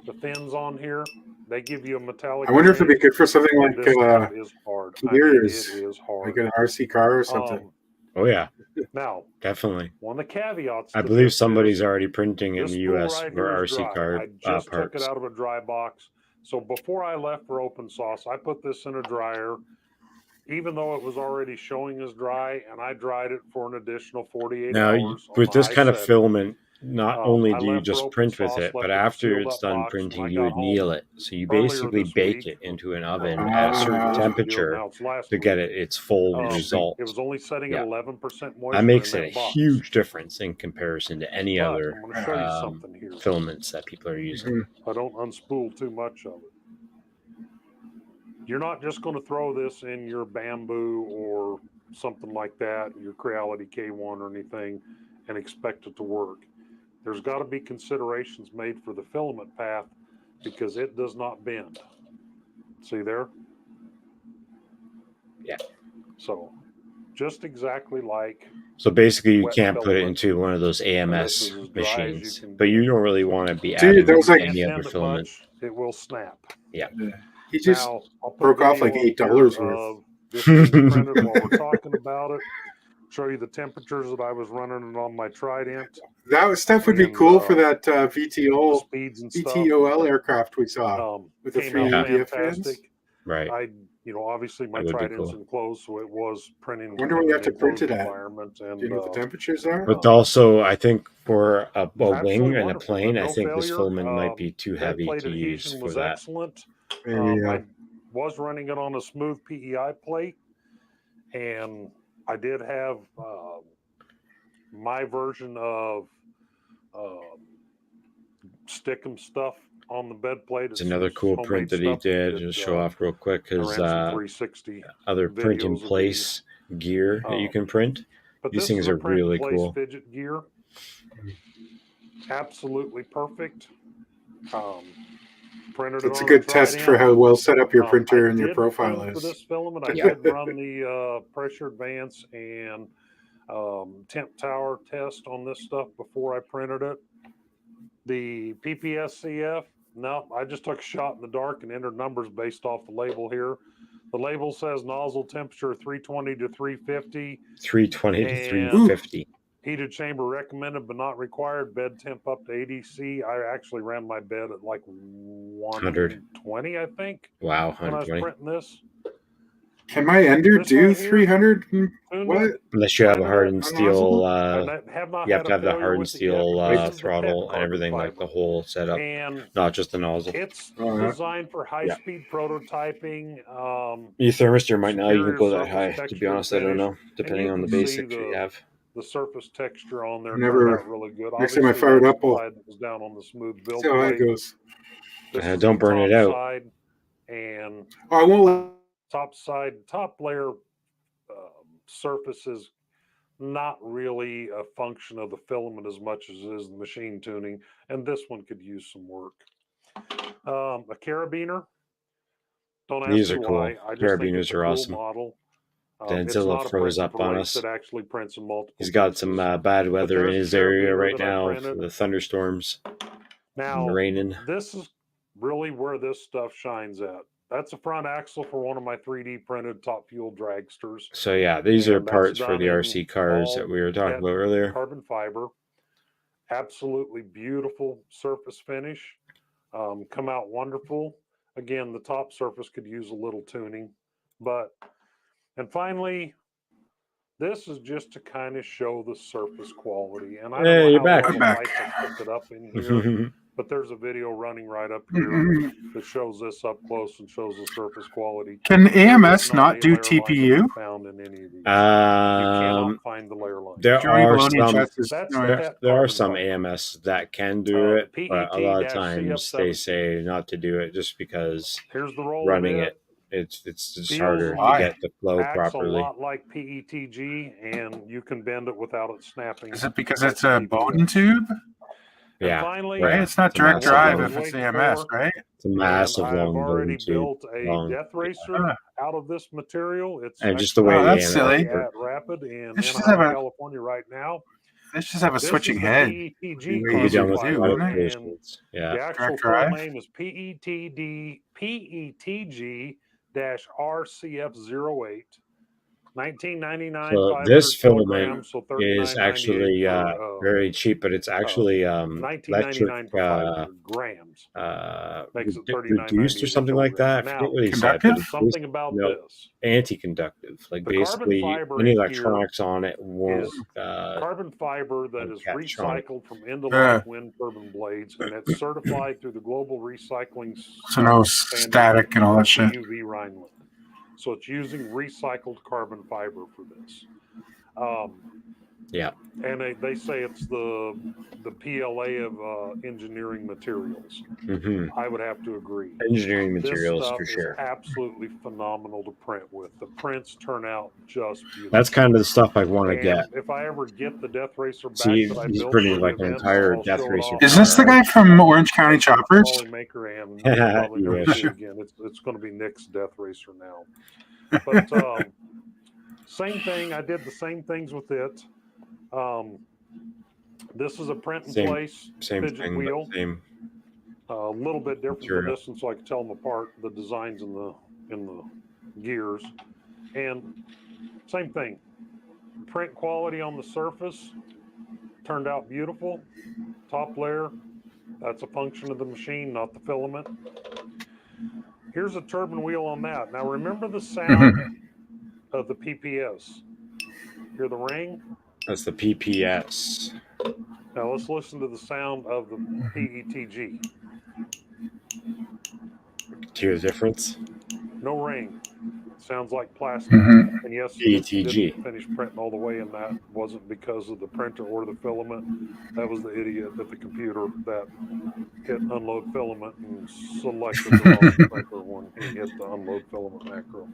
Speaker 9: the fins on here, they give you a metallic ring.
Speaker 3: I wonder if it'd be good for something like
Speaker 9: is hard.
Speaker 3: gears,
Speaker 9: it is hard.
Speaker 3: like an RC car or something.
Speaker 2: Oh yeah,
Speaker 9: now
Speaker 2: definitely.
Speaker 9: One of the caveats.
Speaker 2: I believe somebody's already printing in the U.S.
Speaker 9: right
Speaker 2: for RC car
Speaker 9: I just
Speaker 2: parts.
Speaker 9: took it out of a dry box. So before I left for open source, I put this in a dryer, even though it was already showing as dry, and I dried it for an additional 48 hours.
Speaker 2: Now, with this kind of filament, not only
Speaker 9: I
Speaker 2: do you
Speaker 9: left for
Speaker 2: just
Speaker 9: open
Speaker 2: print with
Speaker 9: source,
Speaker 2: it,
Speaker 9: left
Speaker 2: but
Speaker 9: it
Speaker 2: after
Speaker 9: sealed
Speaker 2: it's
Speaker 9: up
Speaker 2: done
Speaker 9: box. When
Speaker 2: printing,
Speaker 9: I
Speaker 2: you
Speaker 9: got
Speaker 2: would
Speaker 9: home
Speaker 2: anneal it. So you
Speaker 9: earlier
Speaker 2: basically
Speaker 9: this
Speaker 2: bake
Speaker 9: week,
Speaker 2: it into an oven
Speaker 9: or
Speaker 2: at a certain
Speaker 9: now
Speaker 2: temperature
Speaker 9: it's
Speaker 2: to get it its full result.
Speaker 9: It was only setting at 11% moisture.
Speaker 2: That makes
Speaker 9: in
Speaker 2: it a
Speaker 9: that box.
Speaker 2: huge difference in comparison to any
Speaker 9: But
Speaker 2: other
Speaker 9: I'm going to show you something here.
Speaker 2: filaments that people are using.
Speaker 9: I don't unspool too much of it. You're not just going to throw this in your bamboo or something like that, your Creality K1 or anything, and expect it to work. There's got to be considerations made for the filament path because it does not bend. See there?
Speaker 2: Yeah.
Speaker 9: So just exactly like.
Speaker 2: So basically, you can't put it into one of those AMS machines, but you don't really want to be adding any other filament.
Speaker 9: It will snap.
Speaker 2: Yeah.
Speaker 3: He just broke off like $8 worth.
Speaker 9: This being printed while we're talking about it. Show you the temperatures that I was running it on my Trident.
Speaker 3: That stuff would be cool for that VTOL aircraft we saw with the 3D fins.
Speaker 2: Right.
Speaker 9: Obviously my Trident's enclosed, so it was printing.
Speaker 3: I wonder what you have to print it at. Do you know what the temperatures are?
Speaker 2: But also, I think for a wing and a plane, I think this filament might be too heavy to use for that.
Speaker 9: Excellent. I was running it on a smooth PEI plate, and I did have my version of Stickum stuff on the bed plate.
Speaker 2: It's another cool print that he did. Just show off real quick his other print in place gear that you can print. These things are really cool.
Speaker 9: Fidget gear, absolutely perfect.
Speaker 3: It's a good test for how well set up your printer and your profile is.
Speaker 9: For this filament, I did run the pressure advance and temp tower test on this stuff before I printed it. The PPSCF, no, I just took a shot in the dark and entered numbers based off the label here. The label says nozzle temperature 320 to 350.
Speaker 2: 320 to 350.
Speaker 9: Heated chamber recommended but not required. Bed temp up to ADC. I actually ran my bed at like 120, I think.
Speaker 2: Wow, 120.
Speaker 9: When I was printing this.
Speaker 3: Can my Ender do 300? What?
Speaker 2: Unless you have a hardened steel, you have to have the hardened steel throttle and everything, like the whole setup, not just the nozzle.
Speaker 9: It's designed for high-speed prototyping.
Speaker 2: Your thermistor might not even go that high, to be honest. I don't know, depending on the basics you have.
Speaker 9: The surface texture on there
Speaker 3: never
Speaker 9: really good.
Speaker 3: Next time I fire it up,
Speaker 9: was down on the smooth build.
Speaker 3: See how that goes.
Speaker 2: Don't burn it out.
Speaker 9: And
Speaker 3: I won't.
Speaker 9: Top layer surface is not really a function of the filament as much as it is the machine tuning, and this one could use some work. A carabiner. Don't ask
Speaker 2: These
Speaker 9: me
Speaker 2: are cool.
Speaker 9: why. I just
Speaker 2: Carabiners are
Speaker 9: cool
Speaker 2: awesome.
Speaker 9: Model.
Speaker 2: Denzilla froze up on us.
Speaker 9: Actually prints in multiple
Speaker 2: He's got some bad weather in his area right now for the thunderstorms.
Speaker 9: Now,
Speaker 2: raining.
Speaker 9: This is really where this stuff shines at. That's a front axle for one of my 3D printed top fuel dragsters.
Speaker 2: So yeah, these are parts for the RC cars that we were talking about earlier.
Speaker 9: Carbon fiber, absolutely beautiful surface finish. Come out wonderful. Again, the top surface could use a little tuning, and finally, this is just to kind of show the surface quality. And I don't know how
Speaker 3: I'm back.
Speaker 9: I picked it up in here. But there's a video running right up here that shows this up close and shows the surface quality.
Speaker 3: Can AMS not do TPU?
Speaker 9: Found in any of these. You cannot find the layer line.
Speaker 2: There are some AMS that can do it, but a lot of times they say not to do it just because running it, it's just harder to get the flow properly.
Speaker 9: A lot like PETG, and you can bend it without it snapping.
Speaker 3: Is it because it's a Bowden tube?
Speaker 2: Yeah,
Speaker 9: finally,
Speaker 3: right. It's not direct drive if it's AMS, right?
Speaker 2: It's a massive long
Speaker 9: I've already
Speaker 2: tube.
Speaker 9: built a Death Racer out of this material. It's
Speaker 2: and just the way
Speaker 3: that's silly.
Speaker 9: At Rapid in
Speaker 3: Anaheim,
Speaker 9: California right now.
Speaker 3: This just have a switching head.
Speaker 9: The actual full name is PETG-RCF08. 1999.
Speaker 2: So this filament is actually very cheap, but it's actually electric
Speaker 9: grams.
Speaker 2: Reduced or something like that. I forget what he said.
Speaker 9: Something about this.
Speaker 2: Anti-conductive. Like basically, any electronics on it won't.
Speaker 9: Carbon fiber that is recycled from end-of-life wind turbine blades, and it's certified through the Global Recycling.
Speaker 3: So no static and all that shit.
Speaker 9: UV Rhineland. So it's using recycled carbon fiber for this.
Speaker 2: Yeah.
Speaker 9: And they say it's the PLA of engineering materials.
Speaker 2: Mm-hmm.
Speaker 9: I would have to agree.
Speaker 2: Engineering materials
Speaker 9: this stuff
Speaker 2: for sure.
Speaker 9: Is absolutely phenomenal to print with. The prints turn out just beautiful.
Speaker 2: That's kind of the stuff I want to get.
Speaker 9: If I ever get the Death Racer back,
Speaker 2: he's printing like an entire Death Racer.
Speaker 3: Is this the guy from Orange County Choppers?
Speaker 9: Maker and probably again. It's going to be Nick's Death Racer now. But Same thing. I did the same things with it. This is a print in place fidget wheel. A little bit different from this one, so I can tell them apart. The designs in the gears, and same thing. Print quality on the surface turned out beautiful. Top layer, that's a function of the machine, not the filament. Here's a turbine wheel on that. Now remember the sound of the PPS. Hear the ring?
Speaker 2: That's the PPS.
Speaker 9: Now let's listen to the sound of the PETG.
Speaker 2: Hear the difference?
Speaker 9: No ring. Sounds like plastic. And yes, it didn't finish printing all the way, and that wasn't because of the printer or the filament. That was the idiot at the computer that hit unload filament and selected the wrong printer when he hit the unload filament macro.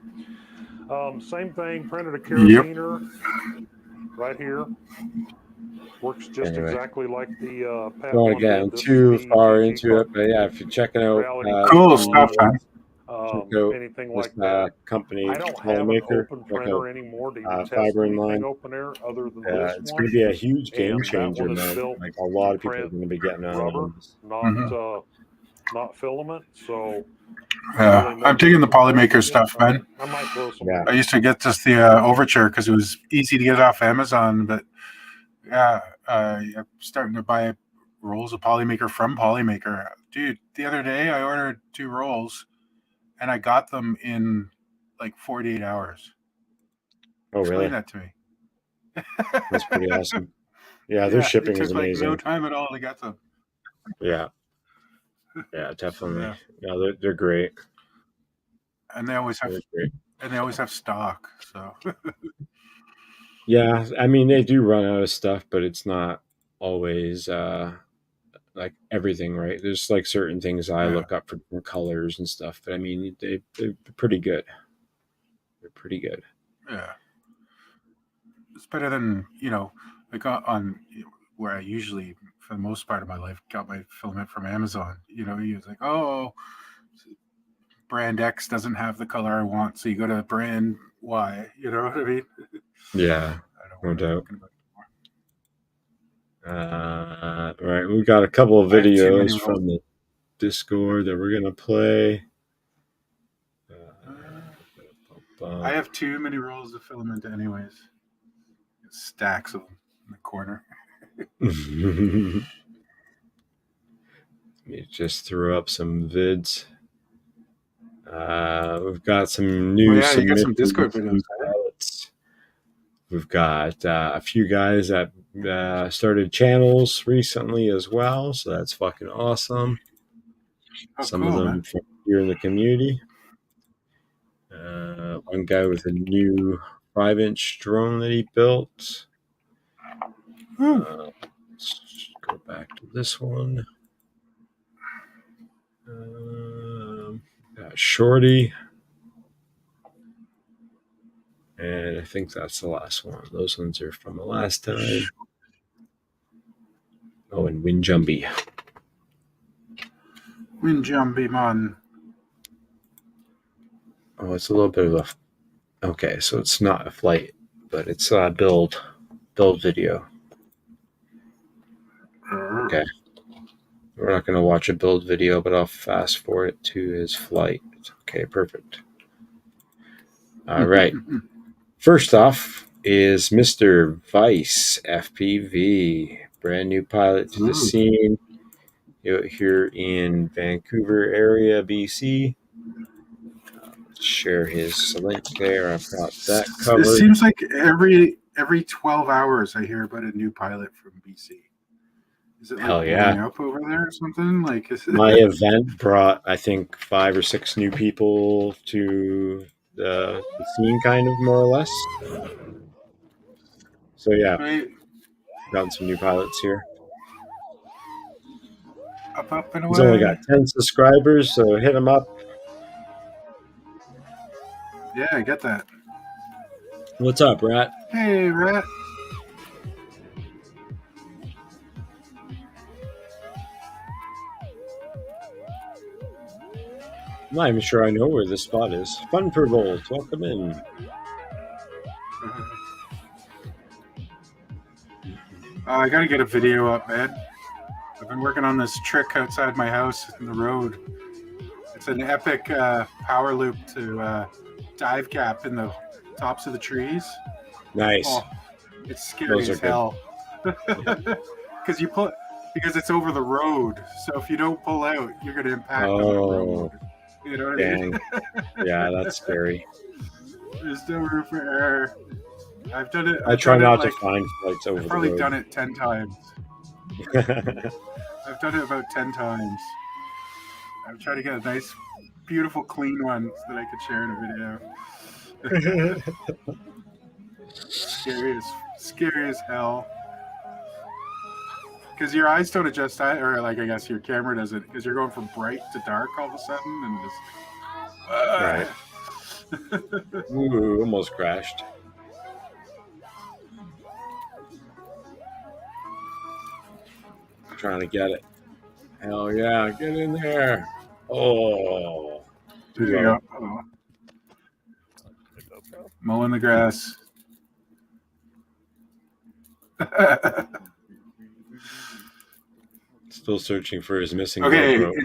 Speaker 9: Same thing, printed a carabiner right here. Works just exactly like the
Speaker 2: I don't want to get too far into it, but yeah, if you're checking out
Speaker 3: cool stuff, man.
Speaker 9: Anything like that.
Speaker 2: Company,
Speaker 9: I don't have an open printer anymore to even test anything open air other than this
Speaker 2: it's
Speaker 9: one.
Speaker 2: going to be a huge game
Speaker 9: And
Speaker 2: changer,
Speaker 9: that one is
Speaker 2: man.
Speaker 9: built
Speaker 2: Like a lot of people are
Speaker 9: print
Speaker 2: going to be getting on
Speaker 9: rubber,
Speaker 2: it.
Speaker 9: not filament. So
Speaker 3: yeah, I'm digging the Polymaker stuff, man.
Speaker 9: I might throw some.
Speaker 3: I used to get just the Overture because it was easy to get it off Amazon, but yeah, I'm starting to buy rolls of Polymaker from Polymaker. Dude, the other day I ordered 2 rolls and I got them in like 48 hours.
Speaker 2: Oh, really?
Speaker 3: Explain that to me.
Speaker 2: That's pretty awesome. Yeah, their shipping is amazing.
Speaker 3: Like no time at all to get them.
Speaker 2: Yeah. Yeah, definitely. Yeah, they're great.
Speaker 3: And they always have stock. So
Speaker 2: yeah, I mean they do run out of stuff, but it's not always like everything, right? There's like certain things I look up for different colors and stuff, but I mean they're pretty good. They're pretty good.
Speaker 3: Yeah, it's better than like on where I usually, for the most part of my life, got my filament from Amazon. You was like, oh, brand X doesn't have the color I want, so you go to brand Y. You know what I mean?
Speaker 2: Yeah, no doubt. Right, we've got a couple of videos from the Discord that we're gonna play.
Speaker 3: I have too many rolls of filament, anyways. Stacks of them in the corner.
Speaker 2: Let me just throw up some vids. We've got some new.
Speaker 3: You got some Discord videos.
Speaker 2: We've got a few guys that started channels recently as well, so that's fucking awesome. Some of them from here in the community. One guy with a new 5-inch drone that he built. Let's go back to this one. Got Shorty. And I think that's the last one. Those ones are from the last time. Oh, and Windjumby.
Speaker 3: Windjumby, man.
Speaker 2: Oh, it's a little bit of a... Okay, so it's not a flight, but it's a build video. Okay. We're not going to watch a build video, but I'll fast forward it to his flight. Okay, perfect. All right. First off is Mr. Vice FPV, brand new pilot to the scene here in Vancouver area, BC. Share his link there. I've got that covered.
Speaker 3: It seems like every 12 hours I hear about a new pilot from BC. Is it like blowing up over there or something? Like
Speaker 2: my event brought, I think, 5 or 6 new people to the scene, kind of more or less. So yeah, gotten some new pilots here.
Speaker 3: Up and away.
Speaker 2: He's only got 10 subscribers, so hit him up.
Speaker 3: Yeah, I get that.
Speaker 2: What's up, Rat?
Speaker 3: Hey, Rat.
Speaker 2: I'm not even sure I know where this spot is. Fun for Volt, welcome in.
Speaker 3: I gotta get a video up, man. I've been working on this trick outside my house in the road. It's an epic power loop to dive cap in the tops of the trees.
Speaker 2: Nice.
Speaker 3: Oh, it's scary as hell. Because it's over the road. So if you don't pull out, you're gonna impact on the road. You know what I mean?
Speaker 2: Yeah, that's scary.
Speaker 3: There's no room for error. I've done it.
Speaker 2: I try not to find flights over the road.
Speaker 3: I've probably done it 10 times. I've done it about 10 times. I'm trying to get a nice, beautiful, clean one so that I could share in a video. Scary as hell. Because your eyes don't adjust, or like I guess your camera doesn't, because you're going from bright to dark all of a sudden, and just
Speaker 2: right. Ooh, almost crashed. Trying to get it. Hell yeah, get in there. Oh.
Speaker 3: There you go. Oh. Mowing the grass.
Speaker 2: Still searching for his missing
Speaker 3: GoPro.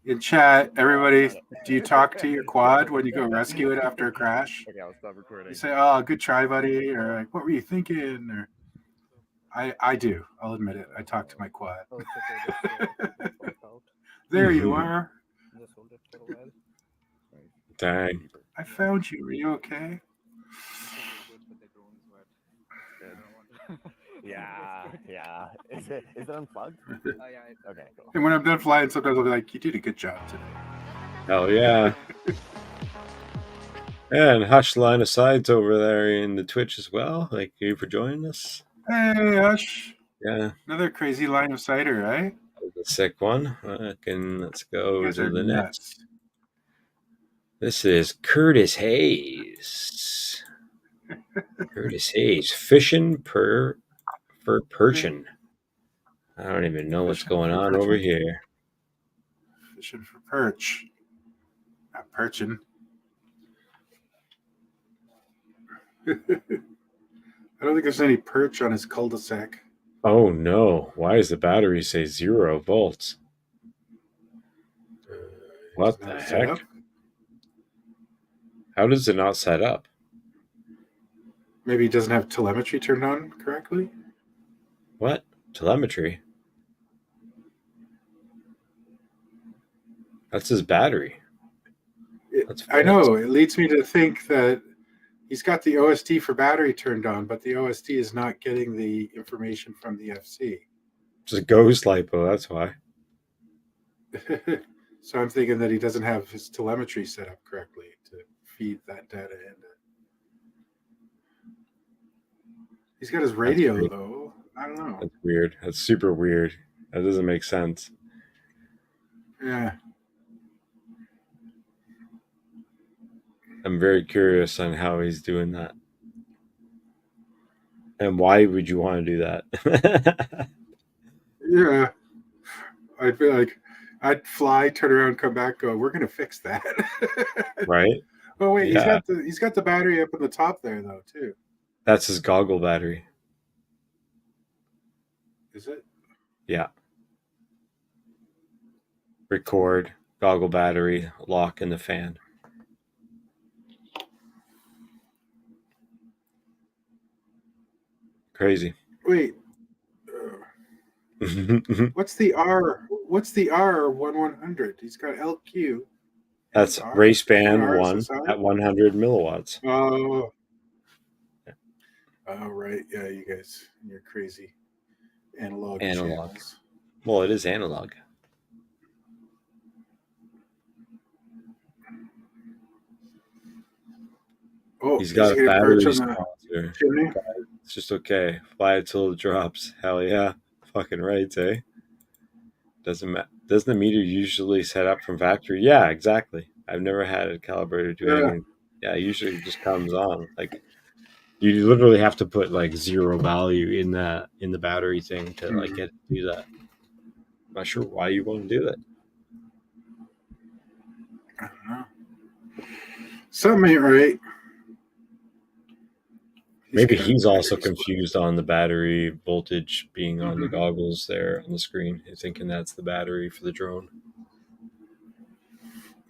Speaker 3: In chat, everybody, do you talk to your quad when you go rescue it after a crash?
Speaker 14: Okay, I'll stop recording.
Speaker 3: You say, "Oh, good try, buddy," or like, "What were you thinking?" Or I do. I'll admit it. I talk to my quad. There you are.
Speaker 2: Dang.
Speaker 3: I found you. Are you okay?
Speaker 14: Yeah. Is it unplugged? Okay, cool.
Speaker 3: And when I'm done flying, sometimes I'll be like, "You did a good job today."
Speaker 2: Hell yeah. And Hush Line of Sides over there in the Twitch as well. Thank you for joining us.
Speaker 3: Hey, Hush.
Speaker 2: Yeah.
Speaker 3: Another crazy line of sighter, right?
Speaker 2: A sick one. Let's go to the next. This is Curtis Hayes. Curtis Hayes. Fishing for perching. I don't even know what's going on over here.
Speaker 3: Fishing for perch. Not perching. I don't think there's any perch on his cul-de-sac.
Speaker 2: Oh no. Why does the battery say 0 volts? What the heck? How does it not set up?
Speaker 3: Maybe he doesn't have telemetry turned on correctly?
Speaker 2: What? Telemetry? That's his battery.
Speaker 3: I know. It leads me to think that he's got the OSD for battery turned on, but the OSD is not getting the information from the FC.
Speaker 2: It's a ghost lipo, that's why.
Speaker 3: So I'm thinking that he doesn't have his telemetry set up correctly to feed that data in. He's got his radio, though. I don't know.
Speaker 2: That's weird. That's super weird. That doesn't make sense.
Speaker 3: Yeah.
Speaker 2: I'm very curious on how he's doing that. And why would you want to do that?
Speaker 3: Yeah. I'd be like, I'd fly, turn around, come back, go, we're going to fix that.
Speaker 2: Right?
Speaker 3: Oh, wait, yeah. He's got the battery up at the top there, though, too.
Speaker 2: That's his goggle battery.
Speaker 3: Is it?
Speaker 2: Yeah. Record, goggle battery, lock in the fan. Crazy.
Speaker 3: Wait. What's the R? What's the R1100? He's got LQ.
Speaker 2: That's race band 1 at 100 milliwatts.
Speaker 3: Oh. Oh, right. Yeah, you guys, you're crazy. Analog. Channels.
Speaker 2: Well, it is analog.
Speaker 3: Oh,
Speaker 2: he's got a battery sponsor. It's just okay. Fly it till it drops. Hell yeah. Fucking right, eh? Doesn't the meter usually set up from factory? Yeah, exactly. I've never had a calibrator do anything. Yeah, usually it just comes on. Like you literally have to put like 0 value in the battery thing to like get to do that. I'm not sure why you want to do that.
Speaker 3: I don't know. Something ain't right.
Speaker 2: Maybe he's also confused on the battery voltage being on the goggles there on the screen, thinking that's the battery for the drone.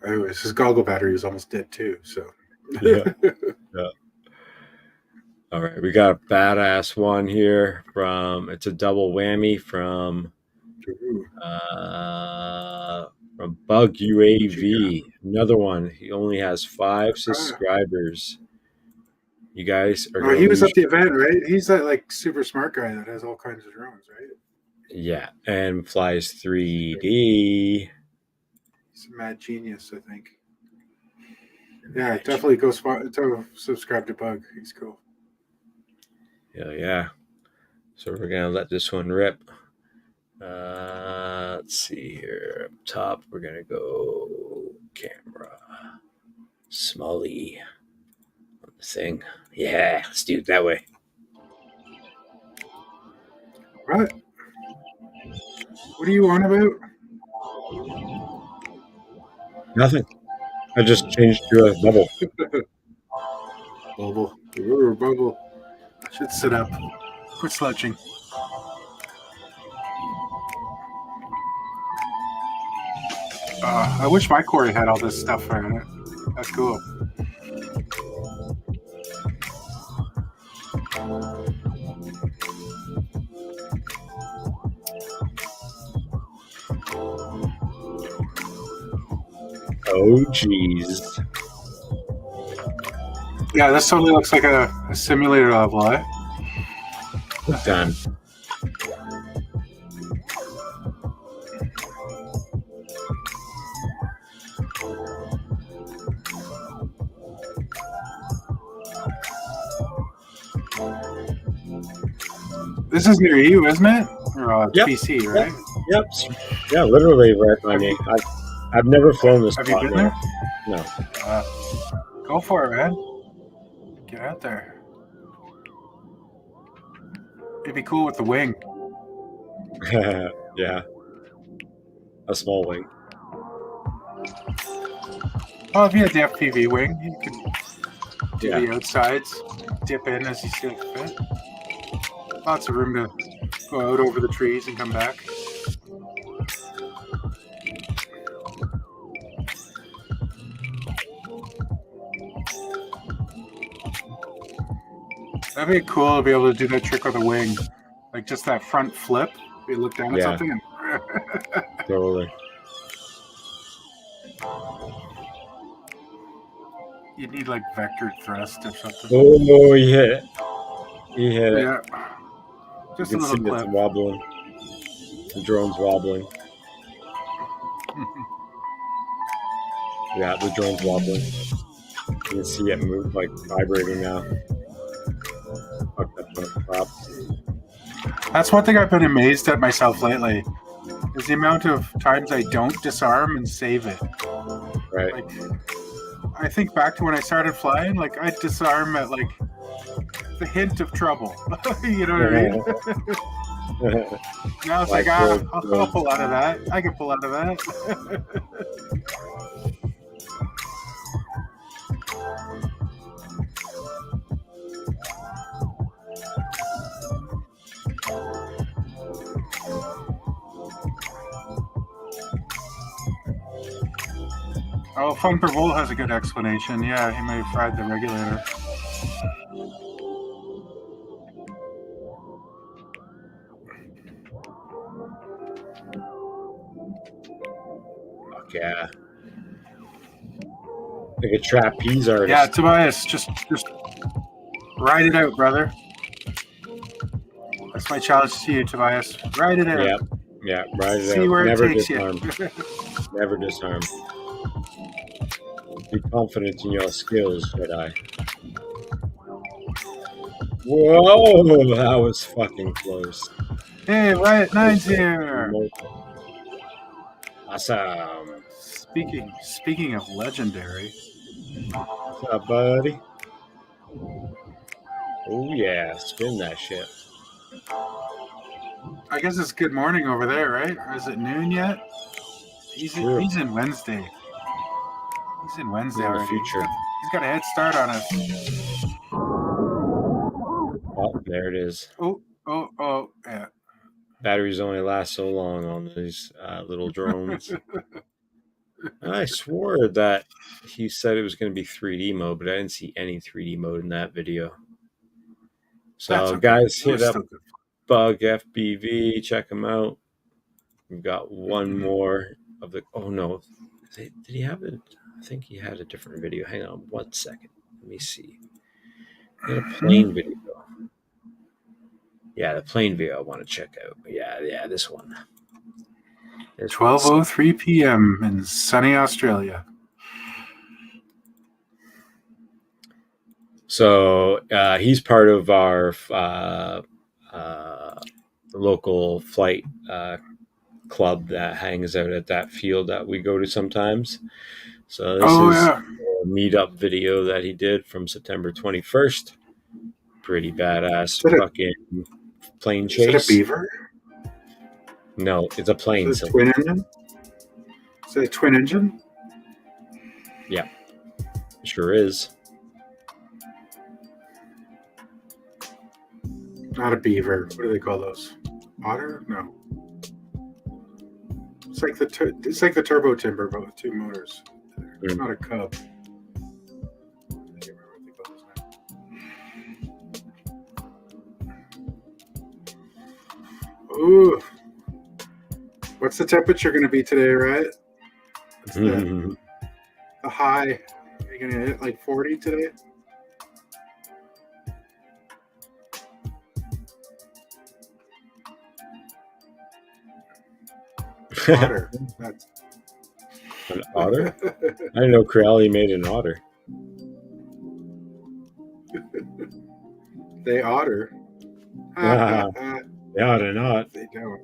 Speaker 3: Anyways, his goggle battery was almost dead too, so.
Speaker 2: Yeah. All right, we got a badass one here it's a double whammy from Bug UAV. Another one. He only has 5 subscribers. You guys are
Speaker 3: he was at the event, right? He's that like super smart guy that has all kinds of drones, right?
Speaker 2: Yeah, and flies 3D.
Speaker 3: He's a mad genius, I think. Yeah, definitely go subscribe to Bug. He's cool.
Speaker 2: Yeah. So we're gonna let this one rip. Let's see here. Up top, we're gonna go camera. Smalley on the thing. Yeah, let's do it that way.
Speaker 3: What? What are you on about?
Speaker 2: Nothing. I just changed to a bubble.
Speaker 3: Bubble. Ooh, bubble. Should sit up. Quit slouching. I wish my Corey had all this stuff on it. That's cool.
Speaker 2: Oh, jeez.
Speaker 3: Yeah, this totally looks like a simulator level, eh?
Speaker 2: Done.
Speaker 3: This is near you, isn't it? Or PC, right?
Speaker 2: Yep. Yeah, literally right by me. I've never flown this.
Speaker 3: Have you been there?
Speaker 2: No.
Speaker 3: Go for it, man. Get out there. It'd be cool with the wing.
Speaker 2: Yeah. A small wing.
Speaker 3: Oh, if you had the FPV wing, you could do the outsides, dip in as you see fit. Lots of room to go out over the trees and come back. That'd be cool to be able to do that trick with a wing. Like just that front flip. You look down at something and...
Speaker 2: Totally.
Speaker 3: You need like vector thrust or something.
Speaker 2: Oh, he hit it. He hit it.
Speaker 3: Yeah. Just
Speaker 2: you
Speaker 3: a
Speaker 2: can
Speaker 3: little
Speaker 2: see
Speaker 3: clip.
Speaker 2: it's wobbling. The drone's wobbling. Yeah, the drone's wobbling. You can see it move, like vibrating now.
Speaker 3: That's one thing I've been amazed at myself lately, is the amount of times I don't disarm and save it.
Speaker 2: Right.
Speaker 3: Like, I think back to when I started flying, like I'd disarm at like the hint of trouble. You know what I mean? Now it's like, I'll pull out of that. I can pull out of that. Oh, Fun per Volt has a good explanation. Yeah, he may have fried the regulator.
Speaker 2: Fuck yeah. Like a trapeze artist.
Speaker 3: Yeah, Tobias, just ride it out, brother. That's my challenge to you, Tobias. Ride it out.
Speaker 2: Yeah, ride it out.
Speaker 3: See where
Speaker 2: Never
Speaker 3: it takes
Speaker 2: disarm.
Speaker 3: you.
Speaker 2: Never disarm. Be confident in your skills, Jedi. Whoa, that was fucking close.
Speaker 3: Hey, Riot 9's here.
Speaker 2: Awesome.
Speaker 3: Speaking of legendary.
Speaker 2: What's up, buddy? Oh yeah, spin that shit.
Speaker 3: I guess it's good morning over there, right? Or is it noon yet? He's in Wednesday. He's in Wednesday already.
Speaker 2: Future.
Speaker 3: He's got a head start on us.
Speaker 2: Oh, there it is.
Speaker 3: Oh, yeah.
Speaker 2: Batteries only last so long on these little drones. I swore that he said it was going to be 3D mode, but I didn't see any 3D mode in that video. So, guys, hit up Bug FPV. Check him out. We've got one more of the. Oh no, did he have it? I think he had a different video. Hang on 1 second. Let me see. He had a plane video. Yeah, the plane video I want to check out. Yeah, this one.
Speaker 3: 12:03 p.m. in sunny Australia.
Speaker 2: So he's part of our local flight club that hangs out at that field that we go to sometimes. So this is a meetup video that he did from September 21st. Pretty badass fucking plane chase.
Speaker 3: Is it a beaver?
Speaker 2: No, it's a plane.
Speaker 3: Is it a twin engine? Is it a twin engine?
Speaker 2: Yeah, sure is.
Speaker 3: Not a beaver. What do they call those? Otter? No. It's like the turbo timber, but with two motors. It's not a cub. Ooh. What's the temperature going to be today, right? What's the high? Are you going to hit like 40 today? Otter.
Speaker 2: An otter? I didn't know Corelli made an otter.
Speaker 3: They otter.
Speaker 2: They oughta not.
Speaker 3: They don't.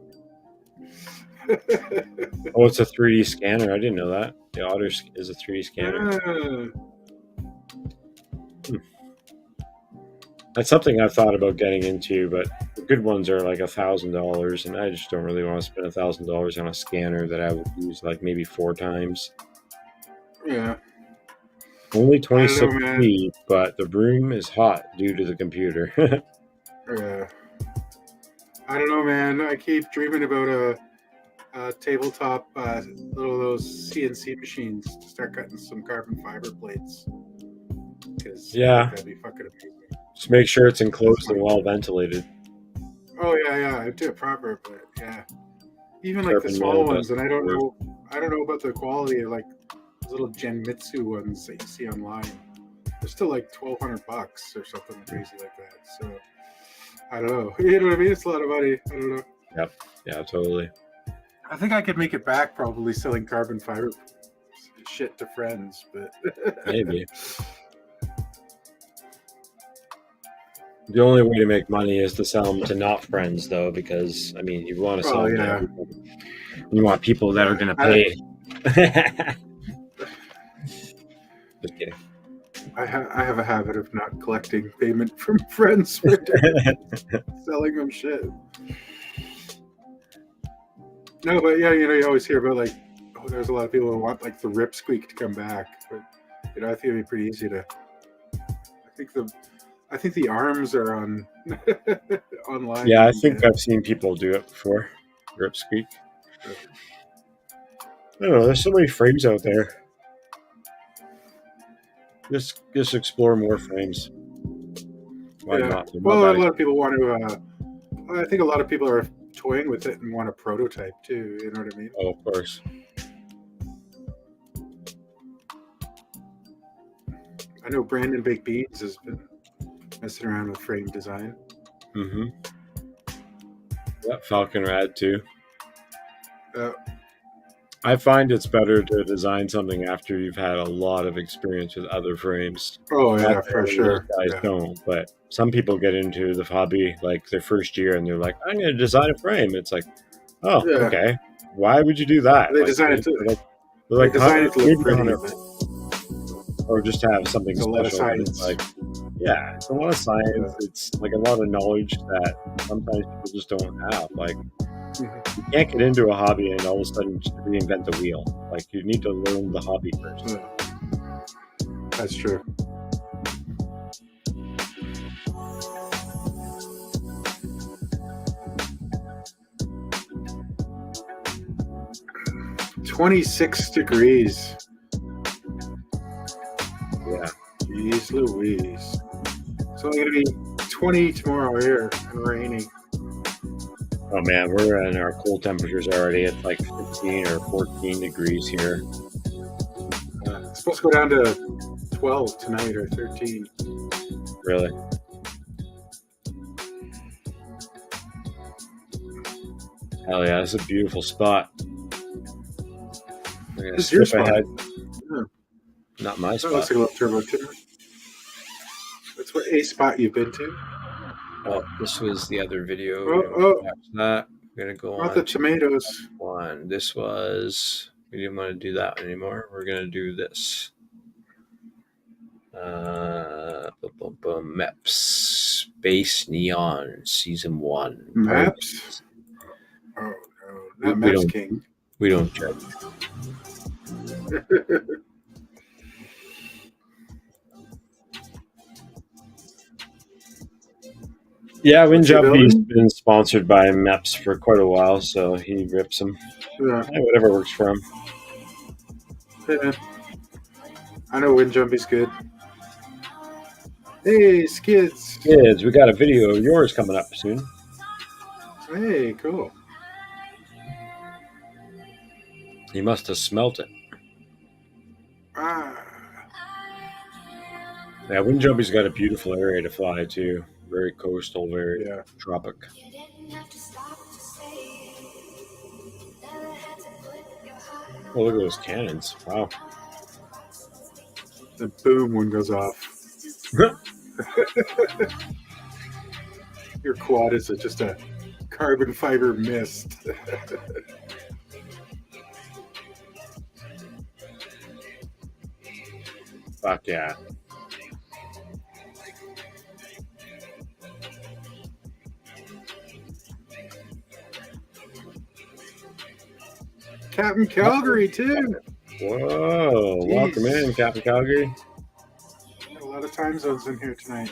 Speaker 2: Oh, it's a 3D scanner. I didn't know that. The otter is a 3D scanner. That's something I've thought about getting into, but the good ones are like $1,000, and I just don't really want to spend $1,000 on a scanner that I would use like maybe 4 times.
Speaker 3: Yeah.
Speaker 2: Only 26 feet, but the room is hot due to the computer.
Speaker 3: Yeah. I don't know, man. I keep dreaming about a tabletop, little of those CNC machines to start cutting some carbon fiber plates.
Speaker 2: Yeah.
Speaker 3: That'd be fucking amazing.
Speaker 2: Just make sure it's enclosed and well ventilated.
Speaker 3: Oh yeah, I do it proper, but yeah. Even like the small ones, and I don't know about the quality of like those little Genmitsu ones that you see online. They're still like $1,200 or something crazy like that. So I don't know. You know what I mean? It's a lot of money. I don't know.
Speaker 2: Yep. Yeah, totally.
Speaker 3: I think I could make it back probably selling carbon fiber shit to friends, but
Speaker 2: maybe. The only way to make money is to sell them to not friends, though, because I mean, you want to sell them to people. You want people that are going to pay. Just kidding.
Speaker 3: I have a habit of not collecting payment from friends for selling them shit. No, but yeah, you know, you always hear about like, oh, there's a lot of people who want like the rip squeak to come back, but you know, I think it'd be pretty easy to. I think the arms are on online.
Speaker 2: Yeah, I think I've seen people do it before. Rip squeak. I don't know. There's so many frames out there. Just explore more frames. Why not?
Speaker 3: Well, a lot of people want to. I think a lot of people are toying with it and want a prototype too. You know what I mean?
Speaker 2: Oh, of course.
Speaker 3: I know Brandon Baked Beans has been messing around with frame design.
Speaker 2: Mm-hmm. Yeah, Falcon Rad too. I find it's better to design something after you've had a lot of experience with other frames.
Speaker 3: Oh yeah, for sure.
Speaker 2: Guys don't, but some people get into the hobby like their first year and they're like, I'm going to design a frame. It's like, oh, okay. Why would you do that?
Speaker 3: They design it to
Speaker 2: look
Speaker 3: pretty.
Speaker 2: Or just to have something special. It's like, yeah, it's a lot of science. It's like a lot of knowledge that sometimes people just don't have. Like, you can't get into a hobby and all of a sudden just reinvent the wheel. Like, you need to learn the hobby first.
Speaker 3: That's true. 26 degrees.
Speaker 2: Yeah.
Speaker 3: Jeez Louise. It's only going to be 20 tomorrow here and raining.
Speaker 2: Oh man, we're in our cold temperatures already. It's like 15 or 14 degrees here.
Speaker 3: It's supposed to go down to 12 tonight or 13.
Speaker 2: Really? Hell yeah, it's a beautiful spot.
Speaker 3: This is your spot.
Speaker 2: Ahead.
Speaker 3: Yeah.
Speaker 2: Not my spot.
Speaker 3: That looks like a little turbo timber. That's what a spot you've been to.
Speaker 2: Oh, this was the other video.
Speaker 3: That.
Speaker 2: We're gonna go
Speaker 3: on
Speaker 2: on
Speaker 3: the tomatoes.
Speaker 2: One. This was. We didn't want to do that anymore. We're gonna do this. Maps. Space Neon Season 1.
Speaker 3: Maps. Oh no, not Maps King.
Speaker 2: We don't judge. Yeah, Windjumpy's been sponsored by Maps for quite a while, so he rips them.
Speaker 3: Yeah.
Speaker 2: Whatever works for him.
Speaker 3: Yeah. I know Windjumpy's good. Hey, Skids.
Speaker 2: Skids, we got a video of yours coming up soon.
Speaker 3: Hey, cool.
Speaker 2: He must have smelt it.
Speaker 3: Ah.
Speaker 2: Yeah, Windjumpy's got a beautiful area to fly too. Very coastal, very tropic. Oh, look at those cannons. Wow.
Speaker 3: The boom one goes off. Your quad is just a carbon fiber mist.
Speaker 2: Fuck yeah.
Speaker 3: Captain Calgary, too.
Speaker 2: Whoa.
Speaker 3: Jeez.
Speaker 2: Welcome in, Captain Calgary.
Speaker 3: Got a lot of time zones in here tonight.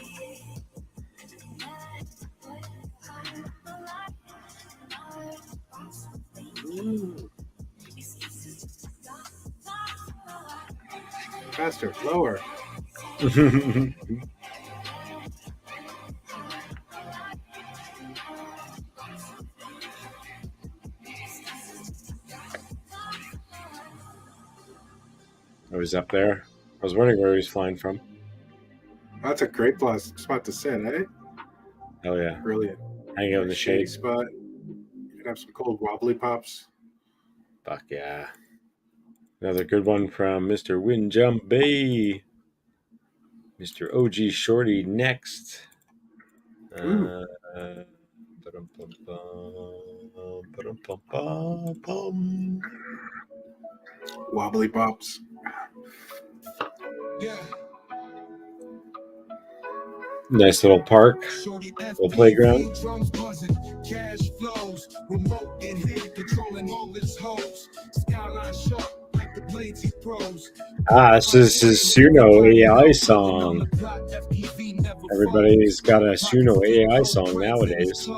Speaker 3: Ooh. Faster, lower.
Speaker 2: Oh, he's up there. I was wondering where he's flying from.
Speaker 3: That's a great spot to sit, eh?
Speaker 2: Hell yeah.
Speaker 3: Brilliant.
Speaker 2: Hanging out in the shade.
Speaker 3: Spot. You could have some cold wobbly pops.
Speaker 2: Fuck yeah. Another good one from Mr. Windjumpy. Mr. OG Shorty next.
Speaker 3: Wobbly pops.
Speaker 15: Yeah.
Speaker 2: Nice little park, little playground.
Speaker 15: Cash flows, remote in hit, controlling all his hoes. Skyline sharp like the blades he throws.
Speaker 2: This is his Suno AI song. Everybody's got a Suno AI song nowadays.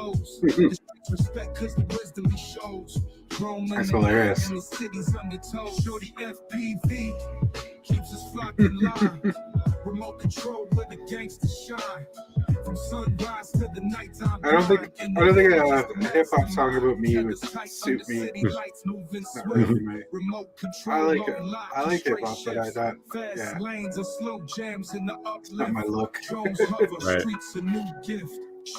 Speaker 3: That's hilarious.
Speaker 15: Keeps us locked in line. Remote control where the gangsters shine. From sunrise to the nighttime.
Speaker 3: I don't think a hip hop song about me would suit me. Not really my. I like hip hop, but I thought, yeah, not my look.
Speaker 2: Right.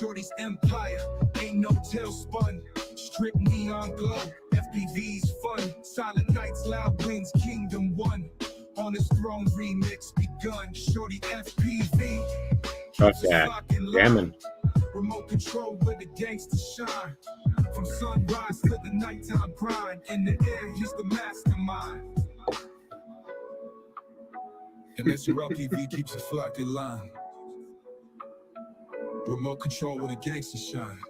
Speaker 15: Shorty's empire ain't no tailspun. Strip neon glow. FPV's fun. Silent nights, loud winds, kingdom one. On his throne remix begun. Shorty FPV.
Speaker 2: Fuck yeah. Jamming.
Speaker 15: Remote control where the gangsters shine. From sunrise to the nighttime grind. In the air, he's the mastermind. And SRL PV keeps us locked in line. Remote control where the gangsters shine.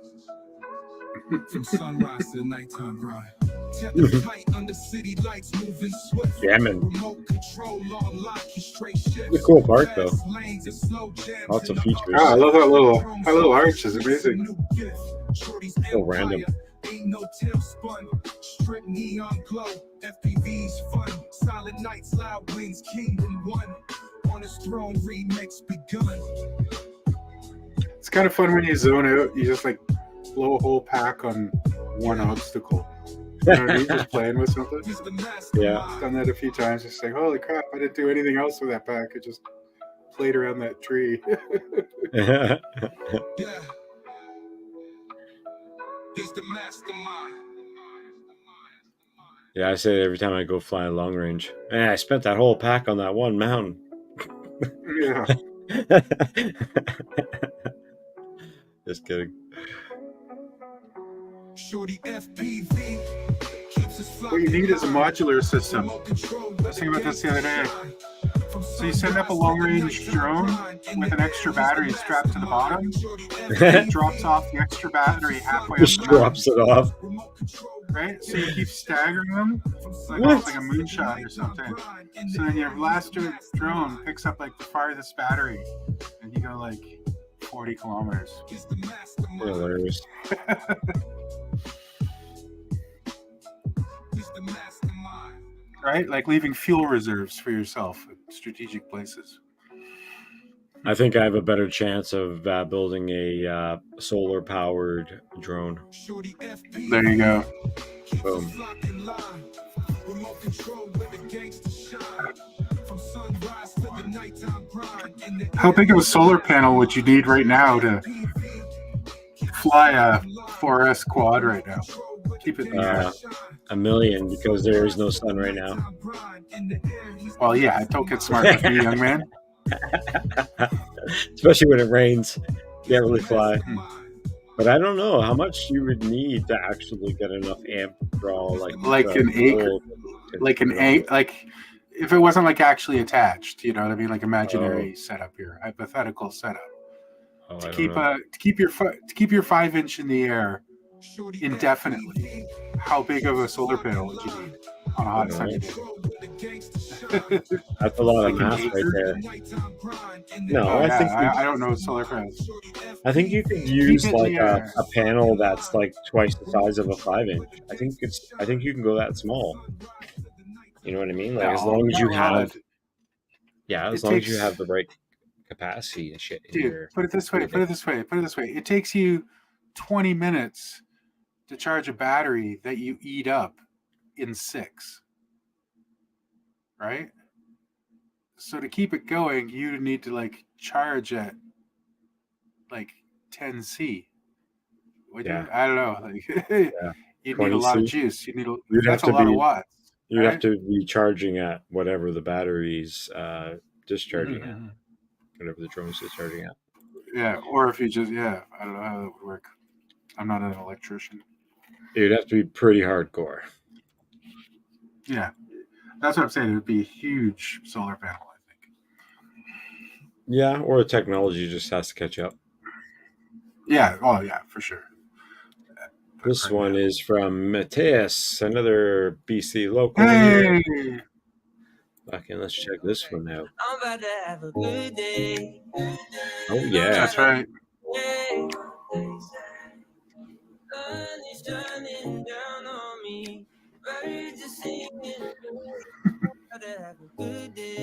Speaker 15: From sunrise to the nighttime grind. Under city lights moving swift.
Speaker 2: Jamming.
Speaker 15: Remote control on lock, straight shifts.
Speaker 2: It's a cool park though. Lots of features.
Speaker 3: I love that little arch. Is amazing.
Speaker 2: So random.
Speaker 15: Ain't no tail spun, strip neon glow, FPV's fun, silent nights, loud winds, Kingdom 1, on his throne remix begun.
Speaker 3: It's kind of fun when you zone out, you just like blow a whole pack on one obstacle. You know what I mean? Just playing with something.
Speaker 2: Yeah.
Speaker 3: I've done that a few times, just like, holy crap, I didn't do anything else with that pack. I just played around that tree.
Speaker 15: Yeah. He's the mastermind.
Speaker 2: Yeah, I say it every time I go flying long range. Man, I spent that whole pack on that one mountain.
Speaker 3: Yeah.
Speaker 2: Just kidding.
Speaker 15: Shorty FPV keeps us
Speaker 3: What you need is a modular system. I was thinking about this the other day. So you send up a long-range drone with an extra battery strapped to the bottom. It drops off the extra battery halfway up.
Speaker 2: Just drops it off.
Speaker 3: Right? So you keep staggering them like almost like a moonshot or something. So then your last drone picks up like the farthest battery and you go like 40 kilometers.
Speaker 2: Hilarious.
Speaker 3: Right? Like leaving fuel reserves for yourself at strategic places.
Speaker 2: I think I have a better chance of building a solar-powered drone.
Speaker 3: There you go.
Speaker 2: Boom.
Speaker 3: How big of a solar panel would you need right now to fly a 4S quad right now? Keep it in the air.
Speaker 2: $1 million, because there is no sun right now.
Speaker 3: Well, yeah, don't get smart with me, young man.
Speaker 2: Especially when it rains. You can't really fly. But I don't know how much you would need to actually get enough amp draw, like
Speaker 3: an acre, like if it wasn't like actually attached, you know what I mean, like imaginary setup here, hypothetical setup. To keep your 5-inch in the air indefinitely. How big of a solar panel would you need on a hot sunny day?
Speaker 2: That's a lot of mass right there. No,
Speaker 3: I don't know solar panels.
Speaker 2: I think you could use like a panel that's like twice the size of a 5-inch. I think you can go that small. You know what I mean? Like as long as you have, as long as you have the right capacity and shit.
Speaker 3: Dude, put it this way. It takes you 20 minutes to charge a battery that you eat up in 6. Right? So to keep it going, you need to like charge at like 10C. Would you? I don't know. Like, you'd need a lot of juice. That's a lot of watts.
Speaker 2: You'd have to be charging at whatever the battery's discharging at. Whatever the drone's discharging at.
Speaker 3: Yeah, or if you just, I don't know how that would work. I'm not an electrician.
Speaker 2: It'd have to be pretty hardcore.
Speaker 3: Yeah, that's what I'm saying. It would be a huge solar panel, I think.
Speaker 2: Yeah, or the technology just has to catch up.
Speaker 3: Yeah, oh yeah, for sure.
Speaker 2: This one is from Mateus, another BC local.
Speaker 3: Hey!
Speaker 2: Okay, let's check this one out.
Speaker 16: I'm about to have a good day.
Speaker 2: Oh yeah,
Speaker 3: that's right.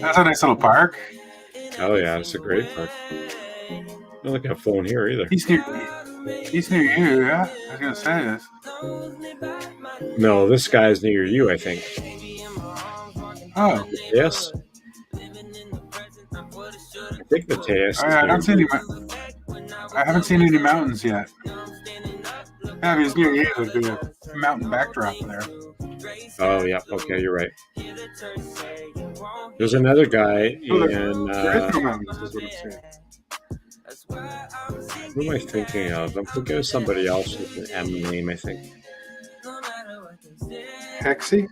Speaker 3: That's a nice little park.
Speaker 2: Oh yeah, it's a great park. I don't think I've flown here either.
Speaker 3: He's near you, yeah? I was gonna say this.
Speaker 2: No, this guy's near you, I think.
Speaker 3: Oh.
Speaker 2: Yes. I think Mateus.
Speaker 3: I haven't seen any mountains yet. Yeah, he's near you. There's a mountain backdrop there.
Speaker 2: Oh yeah, okay, you're right. There's another guy
Speaker 3: there
Speaker 2: in.
Speaker 3: is no mountains, is what I'm saying.
Speaker 2: Who am I thinking of? I'm thinking of somebody else with an M name, I think.
Speaker 3: Hexy?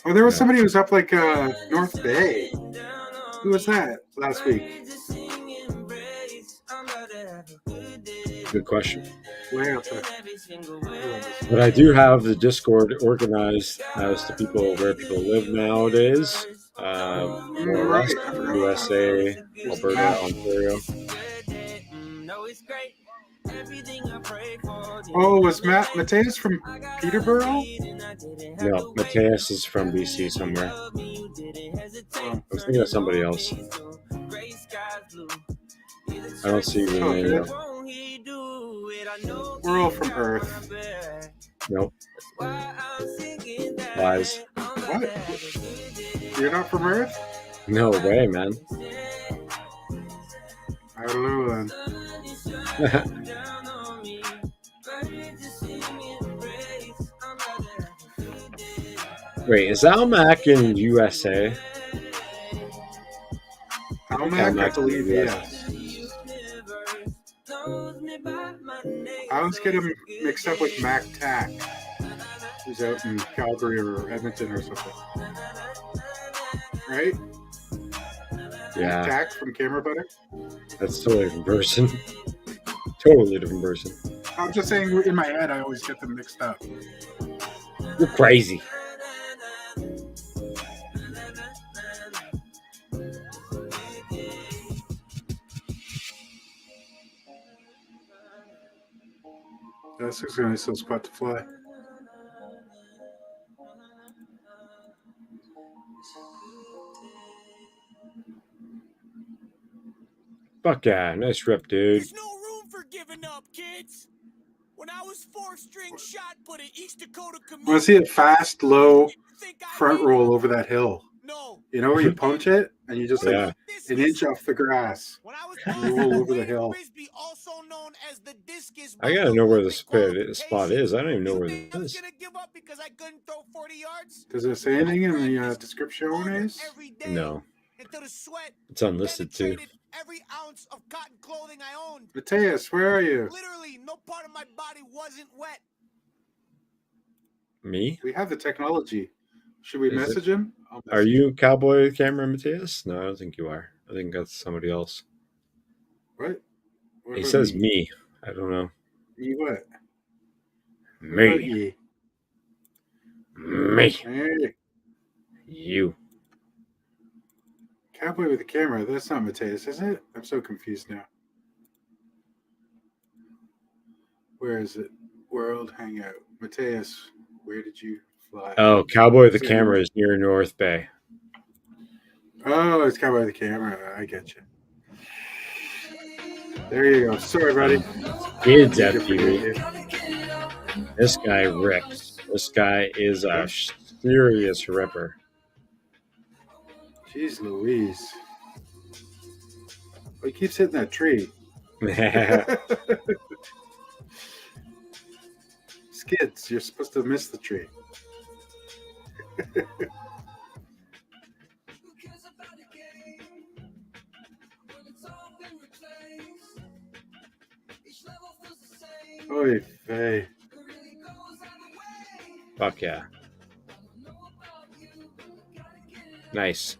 Speaker 3: Oh, there was somebody who was up like North Bay. Who was that last week?
Speaker 2: Good question.
Speaker 3: Way up there.
Speaker 2: But I do have the Discord organized as to where people live nowadays. More or less, USA, Alberta, Ontario.
Speaker 3: Oh, was Mateus from Peterborough?
Speaker 2: No, Mateus is from BC somewhere.
Speaker 3: Oh.
Speaker 2: I was thinking of somebody else. I don't see Renee though.
Speaker 3: We're all from Earth.
Speaker 2: Nope. Lies.
Speaker 3: What? You're not from Earth?
Speaker 2: No way, man.
Speaker 3: I don't know then.
Speaker 2: Wait, is Almac in USA?
Speaker 3: Almac, I believe, yes. I always get him mixed up with Mac Tack, who's out in Calgary or Edmonton or something. Right?
Speaker 2: Yeah.
Speaker 3: Mac Tack from Camera Butter?
Speaker 2: That's totally different person. Totally different person.
Speaker 3: I'm just saying, in my head, I always get them mixed up.
Speaker 2: You're crazy.
Speaker 3: That's a nice little spot to fly.
Speaker 2: Fuck yeah, nice rip, dude.
Speaker 15: There's no room for giving up, kids. When I was 4th-string shot put an East Dakota
Speaker 3: I want to see a fast, low front roll over that hill.
Speaker 15: No.
Speaker 3: You know where you punch it and you just like an inch off the grass. And you roll over the hill.
Speaker 2: I gotta know where the spot is. I don't even know where it is.
Speaker 3: Does it say anything in the description?
Speaker 2: No. It's unlisted too.
Speaker 15: Every ounce of cotton clothing I owned.
Speaker 3: Mateus, where are you?
Speaker 15: Literally, no part of my body wasn't wet.
Speaker 2: Me?
Speaker 3: We have the technology. Should we message him?
Speaker 2: Are you Cowboy Camera Mateus? No, I don't think you are. I think that's somebody else.
Speaker 3: What?
Speaker 2: He says me. I don't know.
Speaker 3: Me what?
Speaker 2: Me. Me.
Speaker 3: Hey.
Speaker 2: You.
Speaker 3: Cowboy with the camera. That's not Mateus, is it? I'm so confused now. Where is it? World Hangout. Mateus, where did you fly?
Speaker 2: Oh, Cowboy with the camera is near North Bay.
Speaker 3: Oh, it's Cowboy with the camera. I get you. There you go. Sorry, buddy.
Speaker 2: Kids FPV. This guy rips. This guy is a serious ripper.
Speaker 3: Jeez Louise. Oh, he keeps hitting that tree. Skids, you're supposed to miss the tree. Oy vey.
Speaker 2: Fuck yeah. Nice.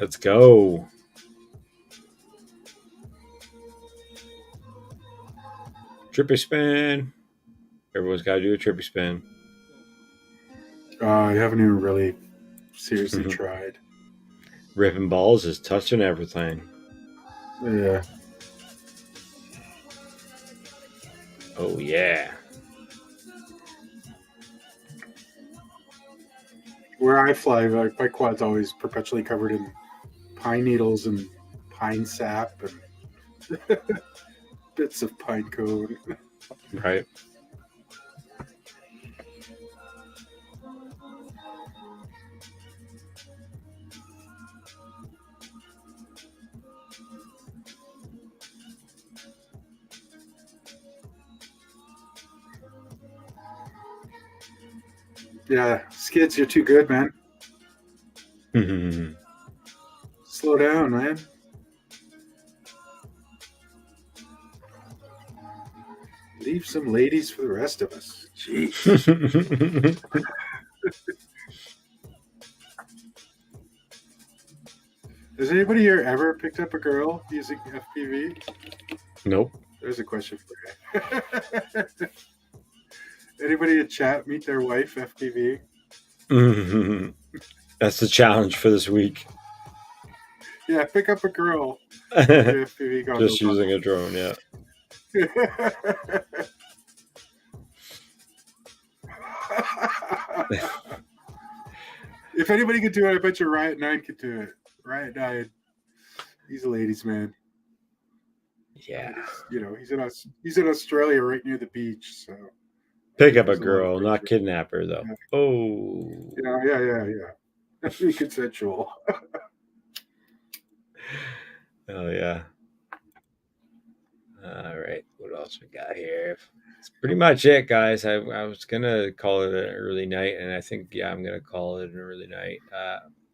Speaker 2: Let's go. Trippy spin. Everyone's got to do a trippy spin.
Speaker 3: I haven't even really seriously tried.
Speaker 2: Ripping balls is touching everything.
Speaker 3: Yeah.
Speaker 2: Oh, yeah.
Speaker 3: Where I fly, my quad's always perpetually covered in pine needles and pine sap and bits of pine cone.
Speaker 2: Right.
Speaker 3: Yeah, Skids, you're too good, man. Slow down, man. Leave some ladies for the rest of us. Jeez. Has anybody here ever picked up a girl using FPV?
Speaker 2: Nope.
Speaker 3: There's a question for you. Anybody in chat meet their wife, FPV?
Speaker 2: That's the challenge for this week.
Speaker 3: Yeah, pick up a girl. FPV
Speaker 2: Just using a drone, yeah.
Speaker 3: If anybody could do it, I bet you Riot 9 could do it. Riot 9. He's a ladies' man.
Speaker 2: Yeah.
Speaker 3: He's in Australia right near the beach, so
Speaker 2: pick up a girl, not kidnap her though.
Speaker 3: Yeah.
Speaker 2: Oh.
Speaker 3: Yeah. That's be consensual.
Speaker 2: Oh yeah. All right. What else we got here? That's pretty much it, guys. I was gonna call it an early night, and I think I'm gonna call it an early night.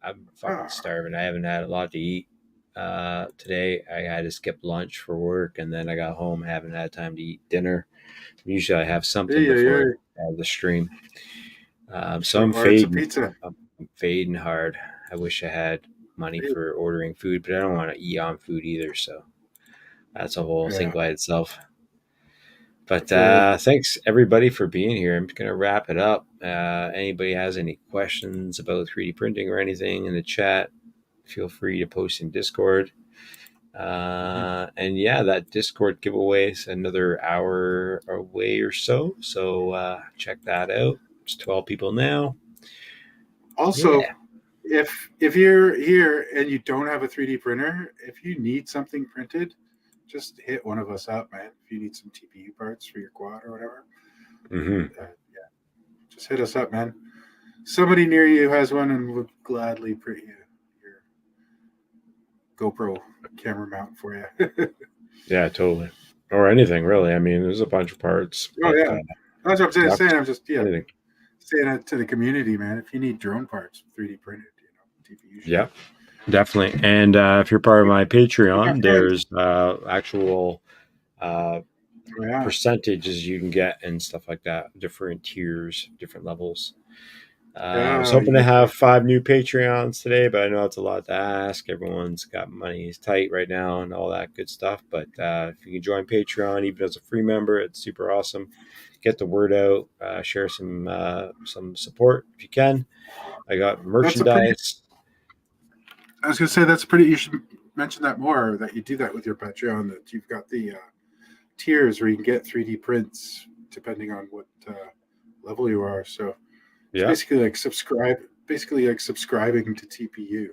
Speaker 2: I'm fucking starving. I haven't had a lot to eat today. I had to skip lunch for work, and then I got home. I haven't had time to eat dinner. Usually, I have something before the stream. So I'm fading. I'm fading hard. I wish I had money for ordering food, but I don't want to eat on food either. So that's a whole thing by itself. But thanks everybody for being here. I'm going to wrap it up. Anybody has any questions about 3D printing or anything in the chat, feel free to post in Discord. And yeah, that Discord giveaway is another hour away or so. So check that out. It's 12 people now.
Speaker 3: Also, if you're here and you don't have a 3D printer, if you need something printed, just hit one of us up, man. If you need some TPU parts for your quad or whatever, just hit us up, man. Somebody near you has one and would gladly print you your GoPro camera mount for you.
Speaker 2: Yeah, totally. Or anything, really. I mean, there's a bunch of parts.
Speaker 3: Oh, yeah. That's what I'm saying. I'm just, saying it to the community, man. If you need drone parts, 3D printed, TPU.
Speaker 2: Yeah, definitely. And if you're part of my Patreon, there's actual percentages you can get and stuff like that. Different tiers, different levels. I was hoping to have 5 new Patreons today, but I know it's a lot to ask. Everyone's got money tight right now and all that good stuff. But if you can join Patreon, even as a free member, it's super awesome. Get the word out, share some support if you can. I got merchandise.
Speaker 3: I was going to say you should mention that more, that you do that with your Patreon, that you've got the tiers where you can get 3D prints depending on what level you are. So it's basically like subscribing to TPU.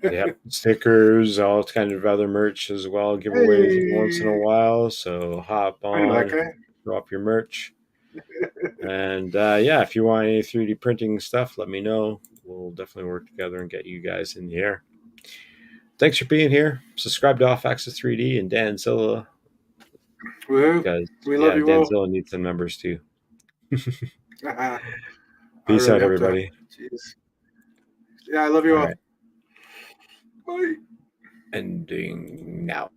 Speaker 2: Yeah, stickers, all kinds of other merch as well, giveaways once in a while. So hop on, drop your merch. And if you want any 3D printing stuff, let me know. We'll definitely work together and get you guys in the air. Thanks for being here. Subscribe to Off Axis 3D and Danzilla. Because
Speaker 3: we love you
Speaker 2: Danzilla
Speaker 3: all.
Speaker 2: needs some members too. Peace out, everybody.
Speaker 3: Yeah, I love you all.
Speaker 2: Right.
Speaker 3: Bye.
Speaker 2: Ending now.